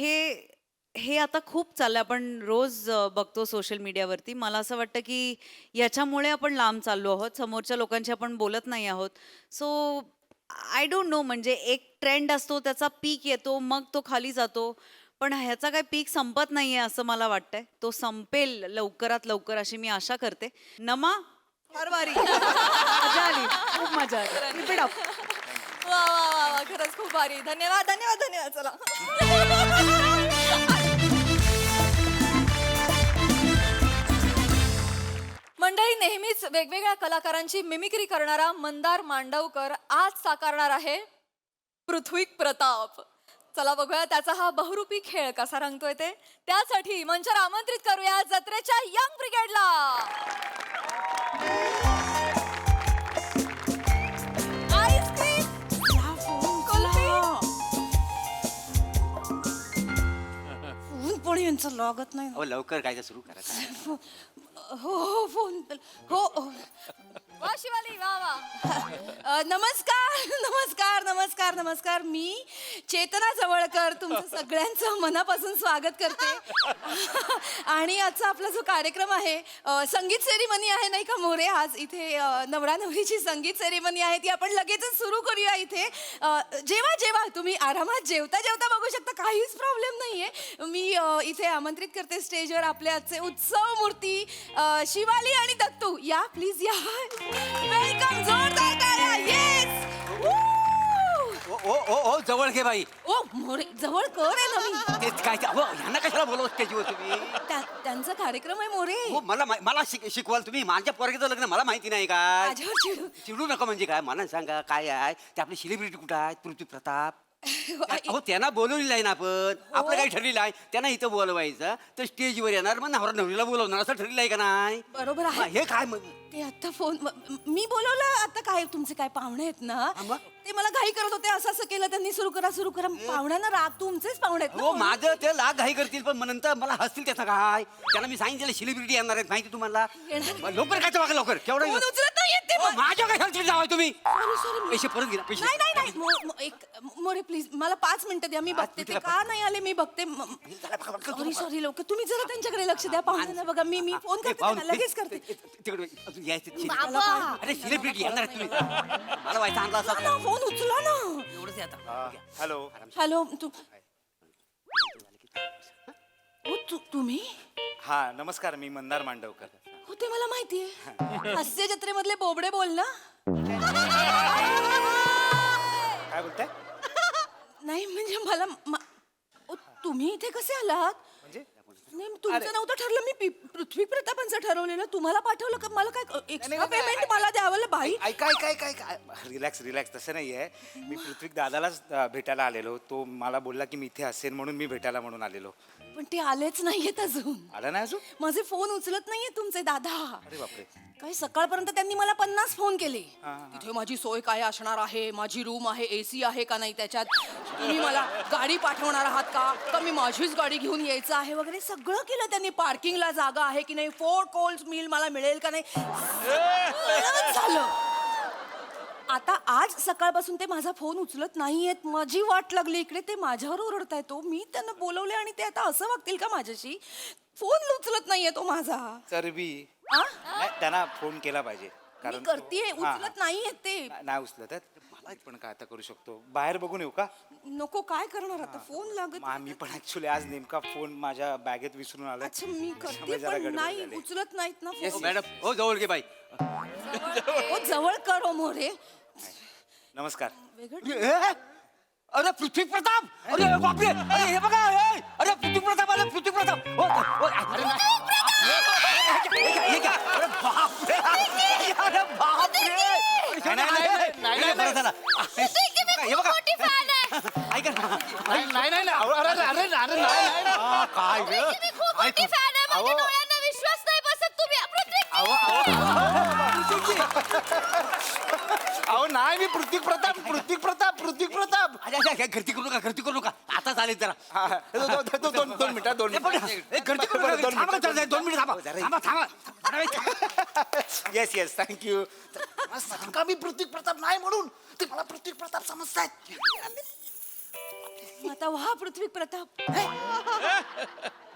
हे आता खूप चाललं. आपण रोज बघतो सोशल मीडियावरती. मला असं वाटतं की याच्यामुळे आपण लांब चाललो आहोत. समोरच्या लोकांशी आपण बोलत नाही आहोत. सो आय डोंट नो, म्हणजे एक ट्रेंड असतो, त्याचा पीक येतो, मग तो खाली जातो. पण ह्याचा काही पीक संपत नाहीये असं मला वाटतंय. तो संपेल लवकरात लवकर अशी मी आशा करते. नमा, फार भारी. मजा आली, खूप मजा आली. Keep it up. वा वा वा वा, खरंच खूप भारी. धन्यवाद धन्यवाद धन्यवाद. चला. मंडळी, नेहमीच वेगवेगळ्या कलाकारांची मिमिक्री करणारा मंदार मांडवकर आज साकारणार आहे पृथ्वीक प्रताप. चला बघूया त्याचा हा बहुरूपी खेळ कसा रंगतोय ते. त्यासाठी मंचावर आमंत्रित करूया जत्रेच्या यंग ब्रिगेडला. आईस्क्रीम, कुल्फी. फोन पण यांचं लागत नाही. अहो लवकर काय सुरू करा. हो फोन हो. वा शिवाली, वा वा. नमस्कार नमस्कार नमस्कार नमस्कार. मी चेतना जवळकर तुमचं सगळ्यांचं मनापासून स्वागत करते. आणि आजचा आपला जो कार्यक्रम आहे, संगीत सेरेमनी आहे नाही का मोरे. आज इथे नवरा नवरीची संगीत सेरेमनी आहे, ती आपण लगेचच सुरू करूया इथे. जेव्हा जेव्हा तुम्ही आरामात जेवता जेवता बघू शकता, काहीच प्रॉब्लेम नाहीये. मी इथे आमंत्रित करते स्टेजवर आपले आजचे उत्सव मूर्ती शिवाली आणि दत्तू. या प्लीज या. वेलकम. जोरदार टाळ्या. येस. ओ जवळ घे बाई. ओ मोरे, जवळ कर आहे ना मी. तेच काय ह्यांना कशाला बोलवत स्टेजवर तुम्ही? त्यांचा कार्यक्रम आहे मोरे. हो मला शिकवाल तुम्ही? माझ्या पोरगीचं लग्न मला माहिती नाही काय? माझ्यावर चिडू. चिडू नका. म्हणजे काय मला सांगा, काय आहे ते? आपले सेलिब्रिटी कुठं आहेत? पृथ्वी प्रताप. अहो त्यांना बोलवलेलं आहे ना आपण. आपलं काही ठरलेलं आहे, त्यांना इथं बोलवायचं, तर स्टेजवर येणार, मग नवरा नवरीला बोलवणार, असं ठरलेलं आहे का नाही? बरोबर मग आहे. हे काय मग? ते आता फोन मी बोलवलं. आता काय तुमचे काय पाहुणे आहेत ना, ते मला घाई करत होते, असं असं केलं त्यांनी, सुरू करा पाहुण्यांना राग, तुमचेच पाहुणे आहेत ना. हो माझं ते लाग घाई करतील पण मग नंतर मला हसतील त्याचा काय त्यांना मी सांगितलं सेलिब्रिटी येणार आहेत माहिती तुम्हाला येणार. मग लवकर काय वागा लवकर केवढं फोन उचलत नाहीयेत ते. माझ्या काय सांगतील जावाय तुम्ही Sorry. पैसे परत घ्या पैसे नाही मोरे प्लीज मला 5 मिनिटं द्या, मी बघते ते का नाही आले, मी बघते. सॉरी लवकर तुम्ही जरा त्यांच्याकडे लक्ष द्या, पाहुण्यांना बघा. मी फोन करते त्यांना, लगेच करते. तिकडे अजून यायचं बाबा. अरे सेलिब्रिटी येणार आहेत तुम्ही मला व्हायचं आणला ना, असा फोन उचला ना. एवढंच आहे आता हॅलो हॅलो तुम्ही हा नमस्कार, मी मंदार मांडवकर. हो ते मला माहितीये, हास्य जत्रेमधले बोबडे बोल ना. काय बोलताय? नाही म्हणजे मला तुम्ही इथे कसे आलात? म्हणजे नाही तुमचं नव्हतं ठरलं, मी पृथ्वी प्रतापांचं ठरवलेलं, तुम्हाला पाठवलं का? मला काय एक्स्ट्रा पेमेंट मला द्यावं बाई? काय रिलॅक्स तसं नाहीये. मी पृथ्वी दादालाच भेटायला आलेलो. तो मला बोलला की मी इथे असेल म्हणून मी भेटायला म्हणून आलेलो. पण ते आलेच नाहीयेत अजून. आला नाही अजून? माझे फोन उचलत नाहीये तुमचे दादा. अरे बापरे. काही सकाळपर्यंत त्यांनी मला 50 फोन केले. तिथे माझी सोय काय असणार आहे, माझी रूम आहे, एसी आहे का नाही त्याच्यात, तुम्ही मला गाडी पाठवणार आहात का मी माझीच गाडी घेऊन यायचं आहे वगैरे सगळं केलं त्यांनी. पार्किंगला जागा आहे की नाही, 4 कोर्स मील मला मिळेल का नाही, सगळं झालं. आता आज सकाळपासून ते माझा फोन उचलत नाहीयेत, माझी वाट लागली इकडे, ते माझ्यावर ओरडताय. तो मी त्यांना बोलवले आणि ते आता असं वागतील का माझ्याशी? फोन उचलत नाहीये तो माझा. चरबी आ? नाही, त्यांना फोन केला पाहिजे मी करतेय, उचलत नाहीयेत ते. नाही उचलत आहेत. मला पण काय आता करू शकतो, बाहेर बघून येऊ का? नको, काय करणार आता, फोन लागत. मी पण ऍक्च्युली आज नेमका फोन माझ्या बॅगेत विसरून आलोय. अच्छा मी करते त्यामुळे जरा पण गडबड नाही झाली. उचलत नाहीत ना हो फोन. मॅडम हो जवळ घे बाई हो जवळ करो मोरे. नमस्कार. वेगळं अरे पृथ्वी प्रताप अरे बापरे अरे हे बघा अरे पृथ्वी प्रताप अरे पृथ्वी प्रताप अरे हे घ्या. अरे बापरे अरे बापरे हे बघा ऐका ना काय विश्वास नाही बसत तुम्ही अहो नाही, मी पृथ्वी प्रताप. अरे घरती करू नका आता चालेल जरा 2 मिनिटं घरती करू नका 2 मिनिट थांबा येस थँक्यू. सांगा मी पृथ्वी प्रताप नाही म्हणून, ते मला पृथ्वी प्रताप समजतायत. आता व्हा पृथ्वी प्रताप.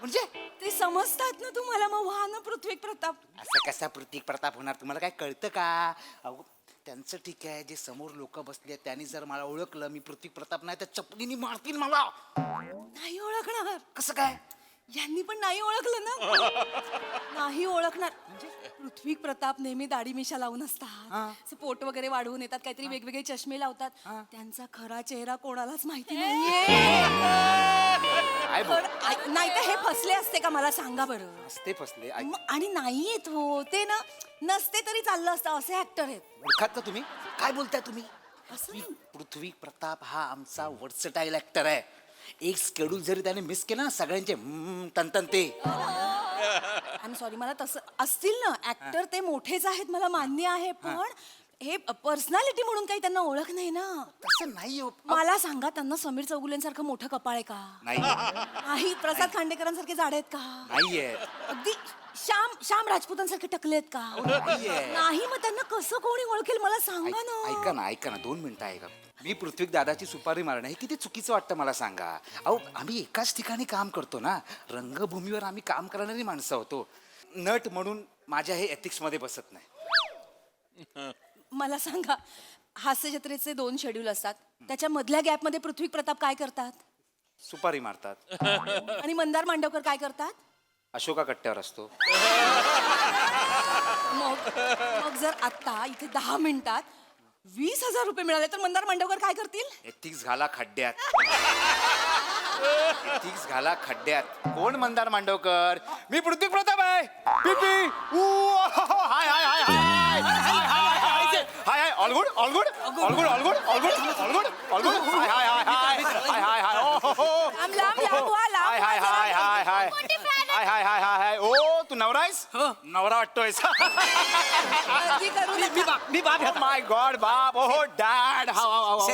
म्हणजे ते समजतात ना तुम्हाला, मग व्हा ना पृथ्वी प्रताप. असं कसा पृथ्वी प्रताप होणार? तुम्हाला काय कळतं का? अहो त्यांचं ठीक आहे, जे समोर लोक बसले त्यांनी जर मला ओळखलं मी पृथ्वी प्रताप नाही तर चपलीनी मारतील मला. नाही ओळखणार. कसं काय? यांनी पण नाही ओळखलं ना. नाही ओळखणार. पृथ्वी प्रताप नेहमी दाढी मिशा लावून असतात, असं पोट वगैरे वाढवून येतात, काहीतरी वेगवेगळे चष्मे लावतात. त्यांचा खरा चेहरा कोणालाच माहिती नाहीये. नाही तर हे फसले असते का, मला सांगा बरं. असते फसले. आणि नाहीयेत हो ते ना, नसते तरी चाललं असतं, असे ऍक्टर आहेत. ओळखात का तुम्ही? काय बोलताय तुम्ही? असं नाही. पृथ्वी प्रताप हा आमचा वर्सटाईल ऍक्टर आहे. एक स्केड्यूल जरी त्याने मिस केलं ना, सगळ्यांचे तन ते. आय एम सॉरी, मला तसं असतील ना ऍक्टर, ते मोठेच आहेत, मला मान्य आहे, पण हे पर्सनॅलिटी म्हणून काही त्यांना ओळख नाही ना. तसं नाही हो. मला सांगा, त्यांना समीर चौगुलेंसारखं मोठं कपाळ आहे का? नाही. प्रसाद खांडेकरांसारखे जाड आहेत का? नाहीये. अगदी श्याम राजपूतांसारखे टकले आहेत का? नाही. मग त्यांना कसं कोणी ओळखेल, मला सांगा ना. ऐका ना 2 मिनिटं ऐका. मी पृथ्वी दादाची सुपारी मारणं हे किती चुकीचं वाटतं मला सांगा. अहो आम्ही एकाच ठिकाणी काम करतो ना, रंगभूमीवर आम्ही काम करणारी माणसं होतो. नट म्हणून माझ्या हे एथिक्स मध्ये बसत नाही. मला सांगा, हास्य जत्रेचे 2 शेड्यूल असतात, त्याच्या मधल्या गॅप मध्ये पृथ्वी प्रताप काय करतात? सुपारी मारतात. आणि मंदार मांडवकर काय करतात? अशोका कट्ट्यावर असतो. मग जर आता इथे 10 मिनिटात 20,000 रुपये मिळाले तर मंदार मांडवकर काय करतील? एथिक्स घाला खड्ड्यात. एथिक्स घाला खड्ड्यात. कोण मंदार मांडवकर? मी पृथ्वी प्रताप आहे. पिपी hi hi hi hi hi hi all good all good all good all good all good all good all good hi hi hi hi hi hi hi लांब व्हा, लांब हाय hi hi hi hi hi hi hi हाय. ओ तू नवरा वाटतोयस नवरा वाटतोयस काळजी करू नका. मी बाप माय गॉड बाप ओहो डॅड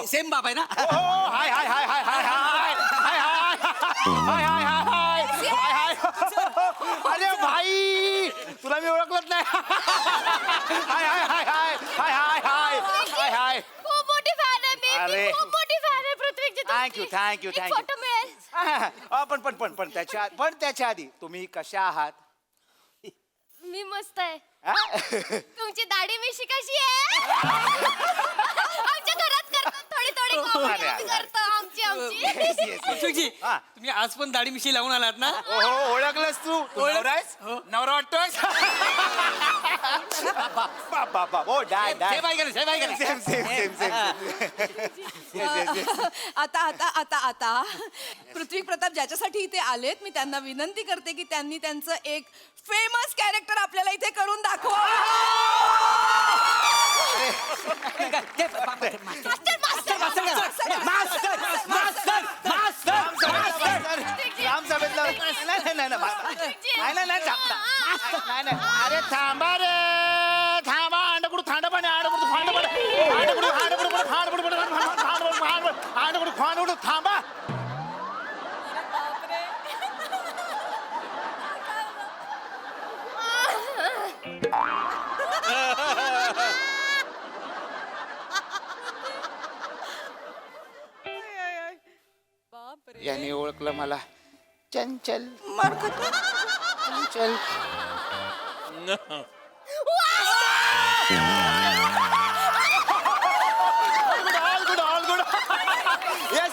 सेम बाप आहे ना हाय hi hi hi hi hi hi hi hi hi hi hi हाय अरे भाई तुला मी ओळखलंच नाही हाय hi hi hi hi hi hi hi हाय खूप मोठी फॅन आहे मी अरे. खूप मोठी फॅन आहे पृथ्वीची थँक्यू थँक्यू एक थँक्यू फोटो मिळेल पण त्याच्या आधी तुम्ही कशा आहात मी मस्त आहे हा? तुमची दाढी मिशी कशी आहे आमच्या घरात करतात थोडी थोडी comedy अरे, आम्ही अरे. करतो आमची Yes, yes, yes. अशोकजी हा. तुम्ही आज पण दाढी मिशी लावून आलात ना ओहो ओळखलंस तू नवरा आहेस? नवरा वाटतोयस बाप बाप बाप ओ डॅड डॅड सेम आहे का नाही? सेम आहे का नाही? सेम सेम सेम सेम आता आता आता आता पृथ्वी प्रताप ज्याच्यासाठी इथे आलेत मी त्यांना विनंती करते की त्यांनी त्यांचं एक फेमस कॅरेक्टर आपल्याला इथे करून दाखवा. अरे थांबा रे थांबा अंडकुड थांड पाणी अंडकुड थांड पाणी अंडकुड अंडकुड थांडकुड अंडकुड खांडकुड थांबा याने ओळखलं मला चंचल चंचल all good. Yes.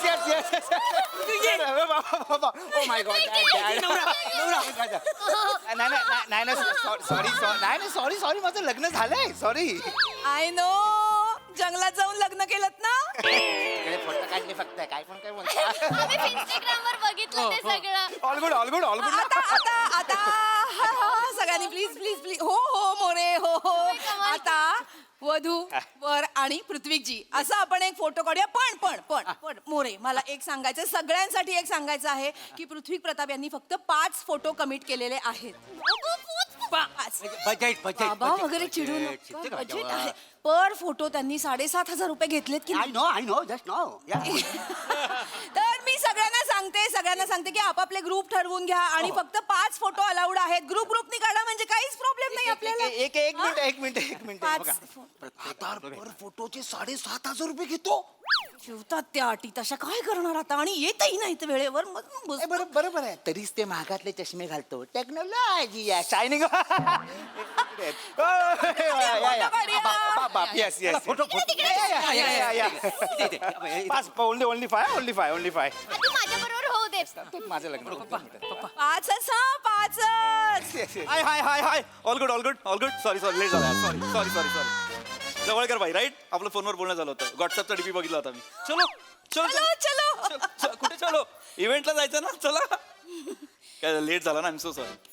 Oh my God, Dad. Sorry. माझं लग्न झालंय. Sorry. आय नो जंगलात जाऊन लग्न केलं ना. फोटो काढले फक्त काय पण काय म्हणतो. आम्ही इंस्टाग्रामवर बघितलं ते सगळं All good. आता सगळ्यांनी प्लीज हो मोरे हो आता वधू वर आणि पृथ्वीजी असं आपण एक फोटो काढूया पण मोरे मला एक सांगायचं सगळ्यांसाठी एक सांगायचं आहे की पृथ्वी प्रताप यांनी फक्त 5 फोटो कमिट केलेले आहेत. 5. बाबा वगैरे चिडू नका बजेट आहे पर फोटो त्यांनी 7,500 रुपये घेतलेत की नाही? I know, just know. तर मी सगळ्यांना सांगते की आपापले ग्रुप ठरवून घ्या आणि फक्त 5 फोटो अलाउड आहेत. ग्रुपनी काढा म्हणजे काहीच प्रॉब्लेम नाही आपल्याला. एक मिनिट 5 फोटोचे 7,500 रुपये घेतो ठेवतात त्या अटी तशा काय करणार आता आणि येतही नाही तर वेळेवर मग बस- बरोबर आहे तरीच ते महागातले चष्मे घालतो टेक्नॉलॉजी शायनिंग ओनली फाय आधी माझ्या बरोबर होऊ दे माझं लग्न 5च हा 5च. Hi all good sorry late झाला सॉरी जवळ कर भाई राईट आपलं फोनवर बोलणं झालं होतं व्हॉट्सअपचा डीपी बघितला होता मी चलो कुठे चलो इव्हेंटला जायचं ना चला काय लेट झाला ना आय एम सो सॉरी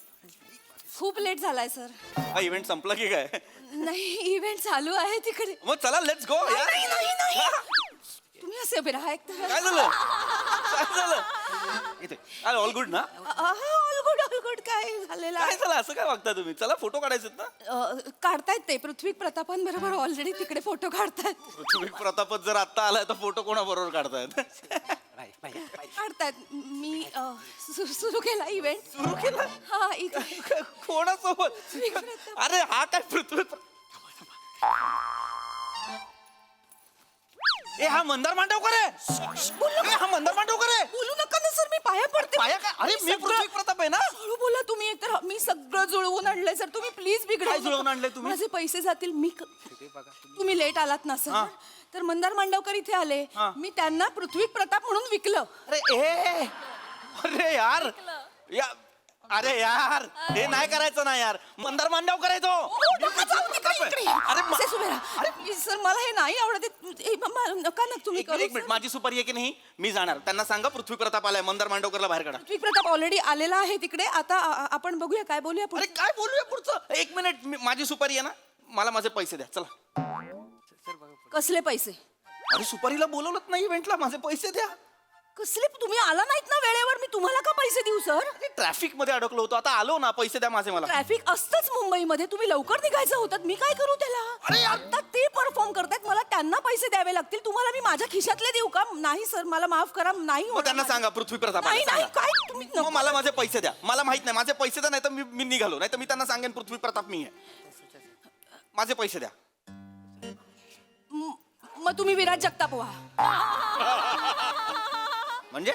खूप लेट झालाय सर. हा इव्हेंट संपला की काय नाही इव्हेंट चालू आहे तिकडे. मग चला लेट्स गो नाही. तुम्ही असे उभे राहा एक तर. काय झालं इथे अरे ऑल गुड ना ऑल गुड काय झालेलं काय आहे? झालं असं काय वागता तुम्ही चला फोटो काढायचे ना काढतायत ते पृथ्वी प्रतापांबरोबर ऑलरेडी तिकडे फोटो काढतायत. तुम्ही प्रतापच जर आत्ता आलाय तर फोटो कोणाबरोबर काढतायत काढतायत मी सुरू केला इव्हेंट. सुरू केला हा इथे कोणासोबत अरे हा काय पृथ्वी ए हा मंदार मांडवकर आहे हा मंदार मांडवकर आहे बोलू नका ना सर मी पाया पडते. पाया काय अरे मी पृथ्वी प्रताप आहे ना हळू बोला तुम्ही एकतर मी सगळं जुळवून आणलंय सर तुम्ही प्लीज बिघडा. काय जुळवून आणलंय तुम्ही? माझे पैसे जातील तुम्ही लेट आलात ना सर तर मंदार मांडवकर इथे आले मी त्यांना पृथ्वी प्रताप म्हणून विकलं. अरे अरे यार हे नाही करायचं ना यार मंदार मांडवकर आहे तो अरे सर मला हे नाही आवडत नका ना तुम्ही करू. एक मिनिट माझी सुपारी आहे की नाही मी जाणार त्यांना सांगा पृथ्वी प्रताप आलाय मंदार मांडवकरला बाहेर काढा पृथ्वी प्रताप ऑलरेडी आलेला आहे तिकडे. आता आपण बघूया काय बोलूया अरे पुढे. काय बोलूया पुढचं एक मिनिट माझी सुपारी आहे ना मला माझे पैसे द्या चला कसले पैसे? अरे सुपारीला बोलवलंच नाही इव्हेंटला माझे पैसे द्या कसले तुम्ही आला नाहीत ना वेळेवर, मी तुम्हाला का पैसे देऊ सर? ट्रॅफिक मध्ये अडकलो होतो, आता आलो ना, पैसे द्या माझे मला. ट्रॅफिक असतंच मुंबईमध्ये, तुम्ही लवकर निघायचं होतं, मी काय करू त्याला? अरे आता ते परफॉर्म करतायत, मला त्यांना पैसे द्यावे लागतील. तुम्हाला मी माझ्या खिशातले देऊ का? नाही सर, मला माफ करा, नाही मग होणार त्यांना माझं. सांगा पृथ्वी प्रताप नाही नाही, काय तुम्ही मग नको. मला माझे पैसे द्या. मला माहित नाही, माझे पैसे द्या, नाही तर मी निघालो, नाही तर मी त्यांना सांगेन पृथ्वी प्रताप मी आहे. माझे पैसे द्या. मग तुम्ही विराज जगताप व्हा. म्हणजे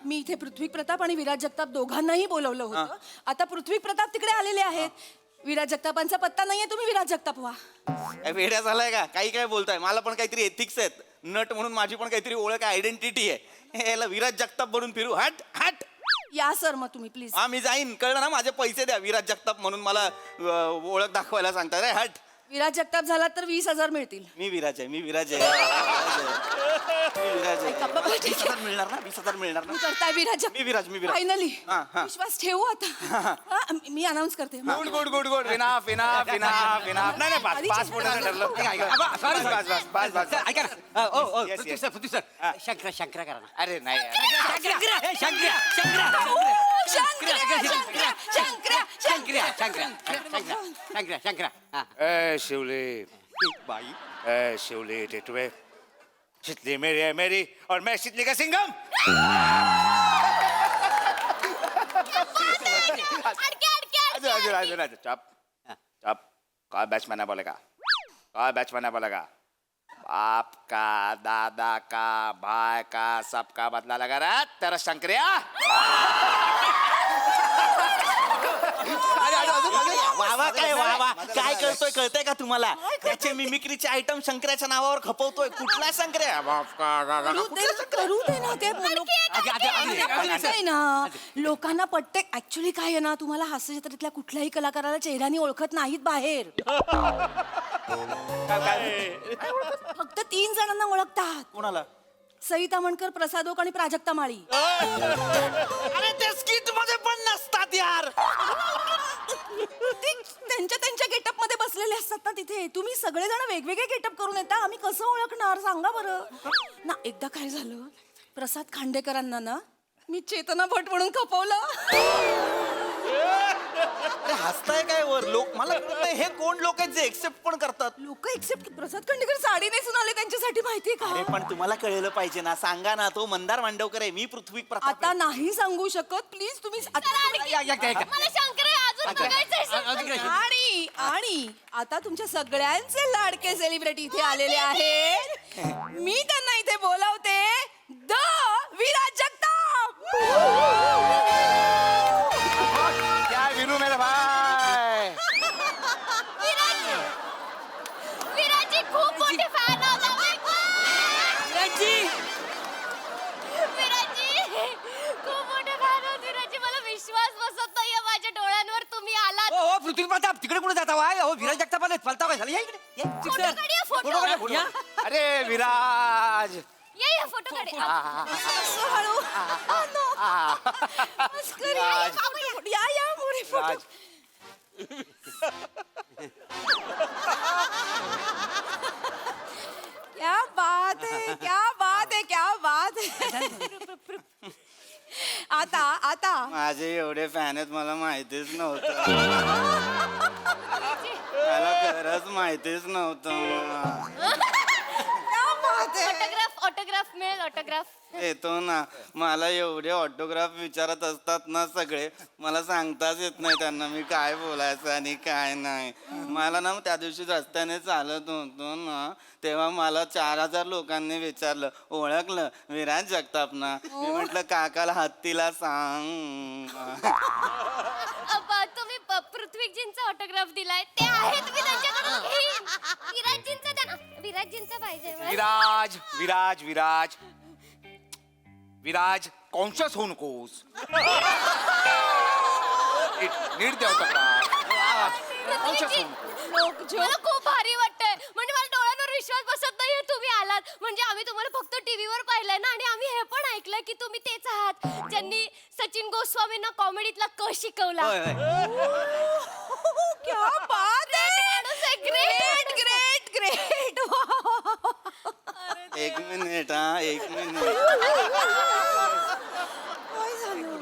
मी इथे पृथ्वी प्रताप आणि विराज जगताप दोघांनाही बोलवलं होतं. आता पृथ्वी प्रताप तिकडे आलेले आहेत. विराज जगतापांचा पत्ता नाहीये, तुम्ही विराज जगताप व्हा. काय वेड्या झालाय का? काही काय बोलताय? मला पण काहीतरी एथिक्स आहेत. नट म्हणून माझी पण काहीतरी ओळख, आयडेंटिटी आहे. याला विराज जगताप बनून फिरू? हट हट. या सर मग तुम्ही प्लीज. हा मी जाईन, कळलं ना? माझे पैसे द्या. विराज जगताप म्हणून मला ओळख दाखवायला सांगताय रे? हट. विराज जगताप झाला तर 20,000 मिळतील. मी विराज आहे, मी विराज आहे. मी विराज आहे. 20,000 मिळणार ना? 20,000 मिळणार ना? मी करताय विराज मी विराज, मी विराज. फायनली हा, हा. विश्वास ठेवू आता. हा, मी अनाऊन्स करते. गुड गुड गुड गुड विनाफ विनाफ विनाफ विनाफ. नाही नाही, आधी पाच पोटाचं ठरलं. बस बस बस बस. ऐका ना ओ ओ Yes, पृथ्वी yes. सर पृथ्वी सर शंकरा शंकरा करा ना. अरे नाही यार. शंकरा शंकरा शंकरा शंकरा हा. ए शिवले बाई ए शिवले टेटवे, शीतली मेरी है मेरी और मैं शीतली का सिंघम. अजून अजून अजून चप चप. काय बॅट्समॅन बोलेगा? काय बॅट्समॅन बोलेगा? बाप का, दादा का, भाई का, सबका बदला लगा रहा तेरा शंकरिया. वावा काय वावा काय कळतंय का तुम्हाला? त्याचे मिमिक्रीचे आयटम शंकराच्या नावावर खपवतोय. कुठला शंकर्या? बाप का, दादा का. करू दे ना ते. पटतंय ना, लोकांना पटते. ऍक्च्युली काय आहे ना, तुम्हाला हास्य जत्रेतल्या कुठल्याही कलाकाराला चेहऱ्याने ओळखत नाहीत बाहेर. फक्त 3 जणांना ओळखतात. कोणाला? सई तामणकर, प्रसाद ओक आणि प्राजक्ता माळी. अरे ते स्किट मध्ये पण नसतात यार. ते त्यांच्या गेटअप मध्ये बसलेले असतात ना तिथे. तुम्ही सगळेजण वेगवेगळे गेटअप करून येता, आम्ही कसं ओळखणार सांगा बरं ना. एकदा काय झालं, प्रसाद खांडेकरांना ना मी चेतना भट म्हणून खपवलं. अरे हसताय काय वर? लोक मला कळत नाही हे कोण लोक आहेत जे एक्सेप्ट पण करतात. लोक एक्सेप्ट. प्रसाद खांडेकर साडी नेसून आले त्यांच्यासाठी, माहितीये अरे का? पण तुम्हाला कळलं पाहिजे ना. सांगा ना, तो मंदार मांडवकर आहे, मी पृथ्वी प्रताप आता आहे. नाही सांगू शकत प्लीज तुम्ही. आणि आता तुमच्या सगळ्यांचे लाडके सेलिब्रिटी इथे आलेले आहेत. मी त्यांना इथे बोलावते. द विराज जगताप. क्या वीरू मेरा भाई. विराजी खूप मोठे फॅन आहोत आम्ही. विराजी खूप मोठे फॅन आहोत. विराजी मला विश्वास बसत नाहीये माझ्या डोळ्यांवर. तुम्ही आलात. ओ पृथ्वी प्रताप तिकडे कुठे जाता वाय? हो विराज जगताप आले. फलता काय झालं? या इकडे ये. फोटो काढूया, फोटो. फोटो या. अरे विराज. ये फोटो काढे. असं हळू. मस्करी. या मोरे फोटो. क्या बात है, क्या बात है, क्या बात है. आता माझे एवढे फॅन आहेत मला माहितीच नव्हतं. मला खरंच माहितीच नव्हतं. क्या बात है. ऑटोग्राफ मिळेल, ऑटोग्राफ. येतो ना. मला एवढे ऑटोग्राफ विचारत असतात ना सगळे, मला सांगताच येत नाही त्यांना मी काय बोलायचं आणि काय नाही. मला ना त्या दिवशी रस्त्याने चालत होतो ना, तेव्हा मला 4,000 लोकांनी विचारलं, ओळखलं विराज जगताप ना? मी म्हटलं काकाला हत्तीला सांग. तुम्ही पृथ्वीजींचा ऑटोग्राफ दिलाय ते आहे. तुम्ही त्यांच्याकडून घेईन. विराजींचा द्या ना. विराजींचा पाहिजे मला. विराज विराज विराज विराज कॉन्शियस होऊ नकोस. नीट द्या पृथ्वीजी, मला खूप भारी वाटतंय. म्हणजे मला डोळ्यांवर विश्वास बसत नाहीये तुम्ही आलात. म्हणजे आम्ही तुम्हाला फक्त टीव्हीवर पाहिलंय ना, आणि आम्ही हे पण ऐकलंय की तुम्ही तेच आहात ज्यांनी सचिन गोस्वामींना कॉमेडीतला क शिकवला. क्या बात है. Great great great. एक मिनिट हा, एक मिनिट.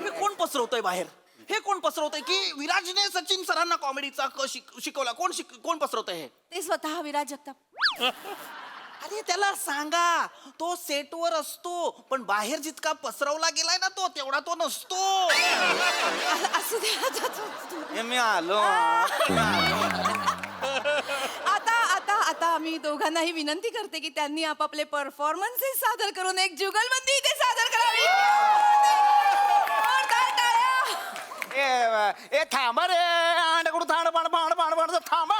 हे कोण पसरवतोय बाहेर? हे कोण पसरवतोय की विराजने सचिन सरांना कॉमेडीचा शिकवला? कोण पसरवतोय हे? ते स्वतः विराज जगताप. अरे त्याला सांगा, तो सेटवर असतो पण बाहेर जितका पसरवला गेलाय ना तो तेवढा तो नसतो. असू दे हे मी आलो. आता आम्ही दोघांनाही विनंती करते की त्यांनी आपापले परफॉर्मन्सेस सादर करून एक जुगलबंदी इथे सादर करावी. जोरदार टाळ्या. ए थांबा रे अंडकडून थांबा.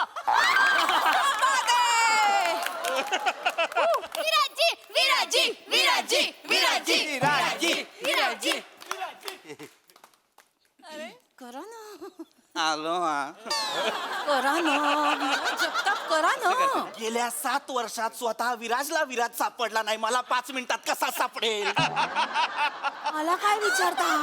विराजी विराजी विराजी विराजी विराजी करा ना, आलो हा. करा ना, विराज जगताप करा ना. गेल्या 7 वर्षात स्वतः विराजला विराज सापडला नाही, मला 5 मिनिटात कसा सापडेल? मला काय विचारताय?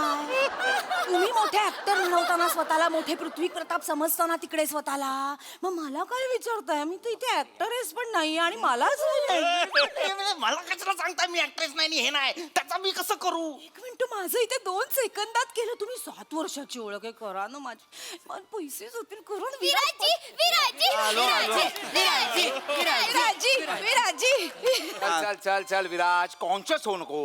तुम्ही मोठे ऍक्टर म्हणवताना स्वतःला, मोठे पृथ्वी प्रताप समजताना तिकडे स्वतःला, मग मला काय विचारताय? मी तर इथे ऍक्टरेस पण नाही आणि मलाच मला कशाला सांगताय मी ऍक्ट्रेस नाही आणि हे नाही? त्याचा मी कसं करू? एक मिनिट, माझं इथे 2 सेकंदात केलं. तुम्ही 7 वर्षाची ओळख आहे, करा ना. मला पैसेच होतील, करून. विराजी विराजी विराजी विराजी विराजी चल विराज कॉन्शियस होऊ नको.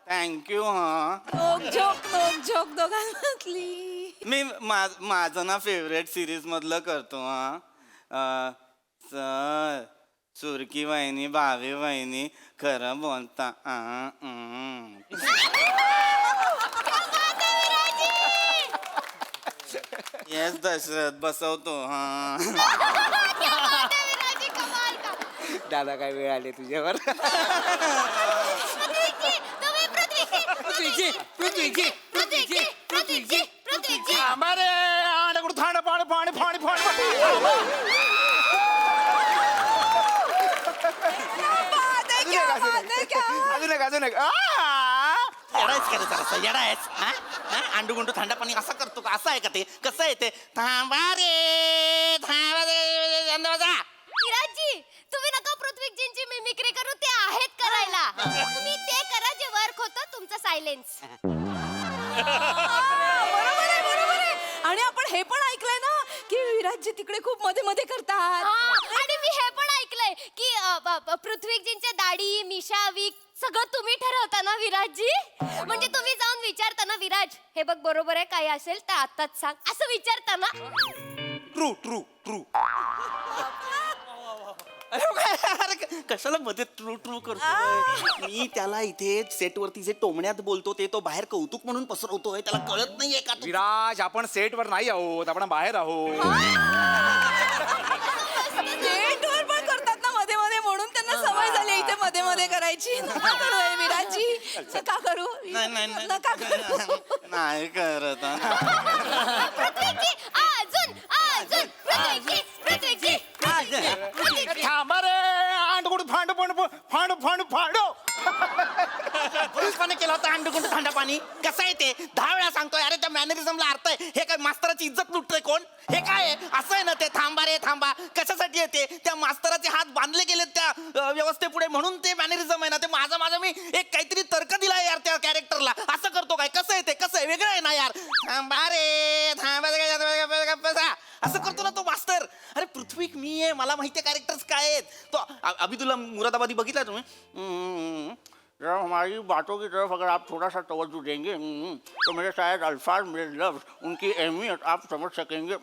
थँक्यू हा. नोक झोक दोघांमधली. मी माझं ना फेवरेट सिरीज मधलं करतो हा. सर सुरकी वहिनी, भावी वहिनी खरं बोलता. येस दशरथ बसवतो हा. दादा काय वेळ आले तुझ्यावर. थांबा रे अंडकडून अजून एक. अंडू गुंडू थंड पाणी असं करतो का? असं आहे का ते? कसं आहे ते? थांबा रे विराजी, तुम्ही नका पृथ्वीजींची मिमिक्री करू, ते आहेत करायला. तुम्ही ते करा जे वर्क होतं, तुमचं सायलेन्स. बरोबर आहे. आणि आपण हे पण ऐकलंय ना की विराज तिकडे खूप मध्ये मध्ये करतात. आणि मी हे पण ऐकलंय की पृथ्वीजींच्या दाढी, मिशा, विक सगळं तुम्ही ठरवता ना विराजजी? म्हणजे तुम्ही जाऊन विचारता ना, विराज हे बघ बरोबर आहे, काही असेल तर आताच सांग, असं विचारता ना? ट्रू. अरे कशाला मध्ये ट्रू करतोय? मी त्याला इथे सेटवरती जे टोमण्यात बोलतो ते तो बाहेर कौतुक म्हणून पसरवतोय. त्याला कळत नाहीये का? विराज आपण सेटवर नाही आहोत, आपण बाहेर आहोत. डेटवर पण करतात ना मध्ये मध्ये, म्हणून त्यांना सवय झाली इथे मध्ये मध्ये करायची. नका करू हे विराजजी, नका करू. नका करू. नाही करत हा. पृथ्वीजी अजून अजून पृथ्वीजी थांबा रे अंडकडून पोलिसपणे केला होता अंडूकुंड थंड पाणी. कसं आहे ते? 10 वेळा सांगतोय. अरे त्या मॅनरिझमला अर्थ आहे. हे काय मास्तराची इज्जत लुटतोय कोण? हे काय आहे? असं आहे ना ते? थांबा रे थांबा कशासाठी येते? त्या मास्तराचे हात बांधले गेलेत त्या व्यवस्थेपुढे, म्हणून ते मॅनरिझम आहे ना ते. माझा मी एक काहीतरी तर्क दिलाय यार त्या कॅरेक्टरला. असं करतो काय? कसं आहे ते? कसं आहे? वेगळं आहे ना यार. थांबा रे थांबा असं करतो ना तो मास्तर. अरे पृथ्वी मी आहे, मला माहिती आहे कॅरेक्टर्स काय आहेत. तो अबिदुल्ला मुरादाबादी बघितला तुम्ही? जब हमारी बातों की तरफ अगर आप थोड़ा सा तवज्जो देंगे तो मेरे शायद अल्फाज, मेरे लफ्ज, उनकी अहमियत आप समझ सकेंगे.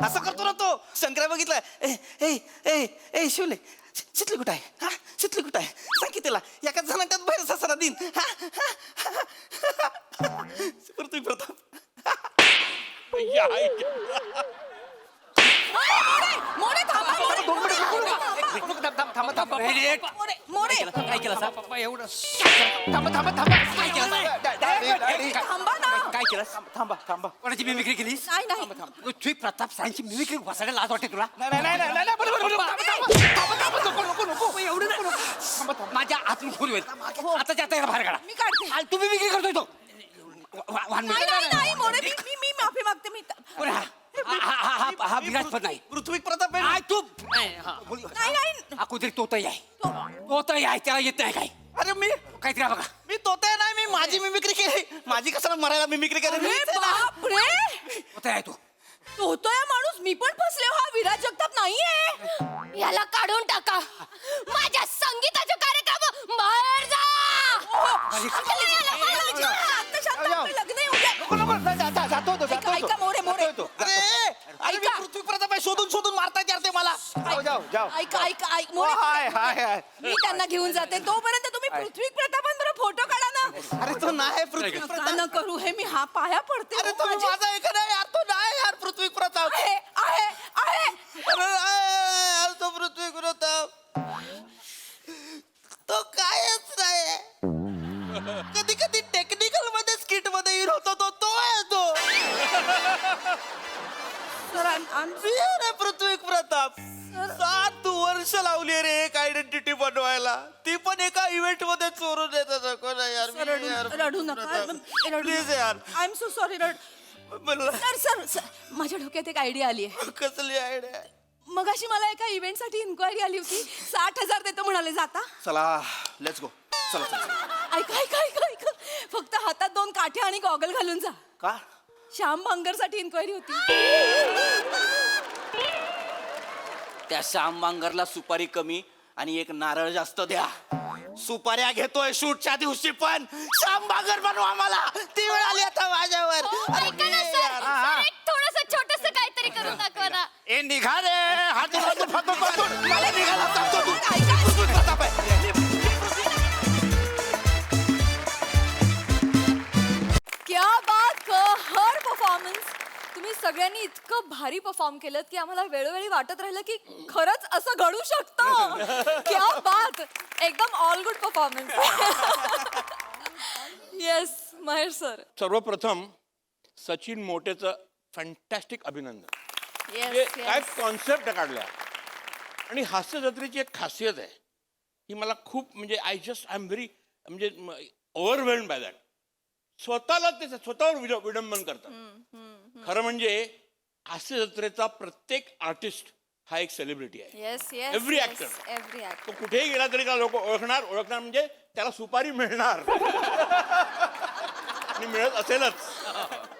असं करतो ना तो. शंकरा बघितला? ए शिवले, शितली कुठं आहे? हा शितली कुठं आहे? सांग की त्याला एका जणांच्यात बाहेर ससरा दिन. पृथ्वी प्रताप. मोरे थांबा, मोरे काय केलं सा? पप्पा एवढं काय थांबा ना. काय केलं? थांबा. कोणाची मिमिक्री केलीस? नाही. पृथ्वी प्रताप सायन्सची मिमिक्री वाचायला लाज वाटते तुला? माझ्या आतून फुल होईल. आता त्याला बाहेर काढा. मी काढते. आणि तू मिमिक्री करतोय तो. नाही मोरे, मी माफी मागते. मी हा विराज पण नाही. पृथ्वी प्रताप आय तू नाही नाही हा कुठे तोतही आहे तोतही आहे त्याला येत नाही काय अरे मी काहीतरी आहे बघा मी तोते नाही मी माझी मिमिक्री केली माझी कशाला मरायला मिमिक्री केली अरे बापरे तोतही आहे तो होतोय माणूस मी पण फसले हो. हा विराज जगताप नाहीये. याला काढून टाका माझ्या संगीताचे कार्यक्रम बाहेर जा आता शांत आपलं लग्न आहे उद्या. ऐका, ऐका मोरे मोरे अरे मी पृथ्वी प्रताप आहे, शोधून शोधून मारतायत यार ते मला ऐका ऐका ऐक मोरे हाय हाय हाय मी त्यांना घेऊन जाते तोपर्यंत तुम्ही पृथ्वी प्रतापांबरोबर फोटो काढा ना. अरे तो नाही पृथ्वी नका प्रताप न करू हे मी हा पाया पडते अरे हो तुम्ही माझे. माझा ऐका नाही यार तो नाही यार पृथ्वी प्रताप आहे आहे आहे अरे यार, तो पृथ्वी प्रताप तो कायच नाही कधी कधी टेक्निकल मध्ये स्किट मध्ये हिरो होतो तो आहे तो सर आमची रे पृथ्वी प्रताप 7 वर्ष लावली रे एक आयडेंटिटी बनवायला ती पण एका इव्हेंट मध्ये चोरून येतात कोण यार मी यार रडू नका प्लीज यार आय एम सो सॉरी मला सर सर माझ्या डोक्यात एक आयडिया आली आहे. कसली आयडिया मगाशी मला एका इव्हेंट साठी इन्क्वायरी आली होती 60,000 देतो म्हणाले जाता. चला लेट्स गो चला चला ऐका ऐका ऐका ऐका फक्त हातात 2 काठ्या आणि गॉगल घालून जा. का श्याम भांगर साठी इन्क्वायरी होती. त्या श्याम बांगरला सुपारी कमी आणि एक नारळ जास्त द्या. सुपाऱ्या घेतोय शूटच्या दिवशी पण श्याम बांगर बनवा मला ती वेळ आली आता माझ्यावर अरे ऐका ना सर एक थोडस छोटस काहीतरी करून दाखवा ना ए निघा रे हात मला निघाला सांगतो तू ऐका. पृथ्वी प्रताप आहे. क्या बात कहर परफॉर्मन्स. तुम्ही सगळ्यांनी इतकं भारी परफॉर्म केलं की आम्हाला वेळोवेळी वाटत राहिलं की खरंच असं घडू शकतं. क्या बात एकदम all good performance. Yes Mahesh sir. सर्वप्रथम सचिन मोटेचं फॅन्टॅस्टिक अभिनंदन. म्हणजे येस काय कॉन्सेप्ट काढल्या आणि हास्य जत्रेची एक खासियत आहे ही मला खूप म्हणजे आय एम व्हेरी म्हणजे ओव्हरवेल्ड बाय दॅट. स्वतःला ते स्वतःवर विडंबन करतात. खरं म्हणजे हास्य जत्रेचा प्रत्येक आर्टिस्ट हा एक सेलिब्रिटी आहे. Yes yes Every actor. Every actor. तो कुठेही गेला तरी का लोक ओळखणार म्हणजे त्याला सुपारी मिळणार आणि मिळत असेलच.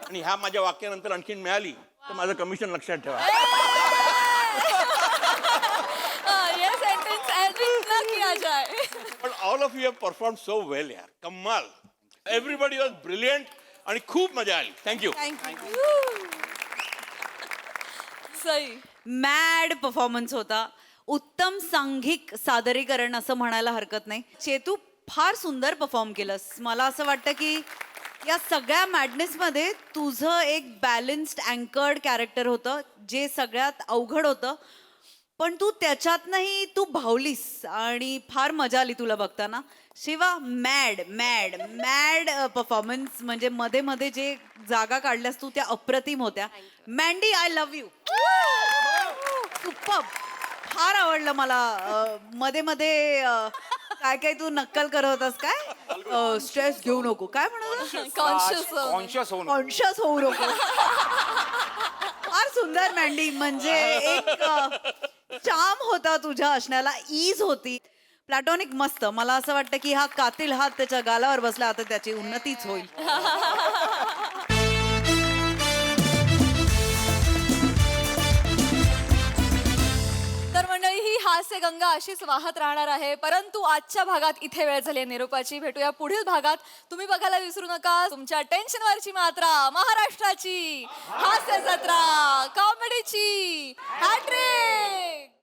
आणि ह्या माझ्या वाक्यानंतर आणखीन मिळाली तर माझं कमिशन लक्षात ठेवा. ये सेंटेंस एडिट ना किया जाए. पण all of you have perform so well यार. कमाल. एव्हरीबडी वॉज ब्रिलियंट आणि खूप मजा आली. Thank you. Thank you. Sai mad performance होता. उत्तम सांघिक सादरीकरण असं म्हणायला हरकत नाही. चेतू फार सुंदर परफॉर्म केलंस. मला असं वाटतं की या सगळ्या मॅडनेसमध्ये तुझं एक बॅलन्स्ड अँकर्ड कॅरेक्टर होतं जे सगळ्यात अवघड होतं. पण तू त्याच्यातनंही तू भावलीस आणि फार मजा आली तुला बघताना. Shiva mad mad mad performance. म्हणजे मध्ये मध्ये जे जागा काढल्यास तू त्या अप्रतिम होत्या. Mandy I love you. Super. फार आवडलं मला. मध्ये मध्ये काय काय तू नक्कल करत होतास काय. स्ट्रेस घेऊ नको काय म्हणत कॉन्शियस होऊन कॉन्शियस होऊ नको. फार सुंदर मँडी. म्हणजे एक चाम होता तुझ्या असण्याला. ईज होती. प्लॅटॉनिक मस्त. मला असं वाटतं की हा कातील हात त्याच्या गालावर बसला आता त्याची उन्नतीच होईल. तर मंडळी ही हास्य गंगा अशीच वाहत राहणार आहे. परंतु आजच्या भागात इथे वेळ झाली निरोपाची. भेटूया पुढील भागात. तुम्ही बघायला विसरू नका तुमच्या टेन्शनवरची मात्रा महाराष्ट्राची हास्य जत्रा कॉमेडीची हॅट्रिक.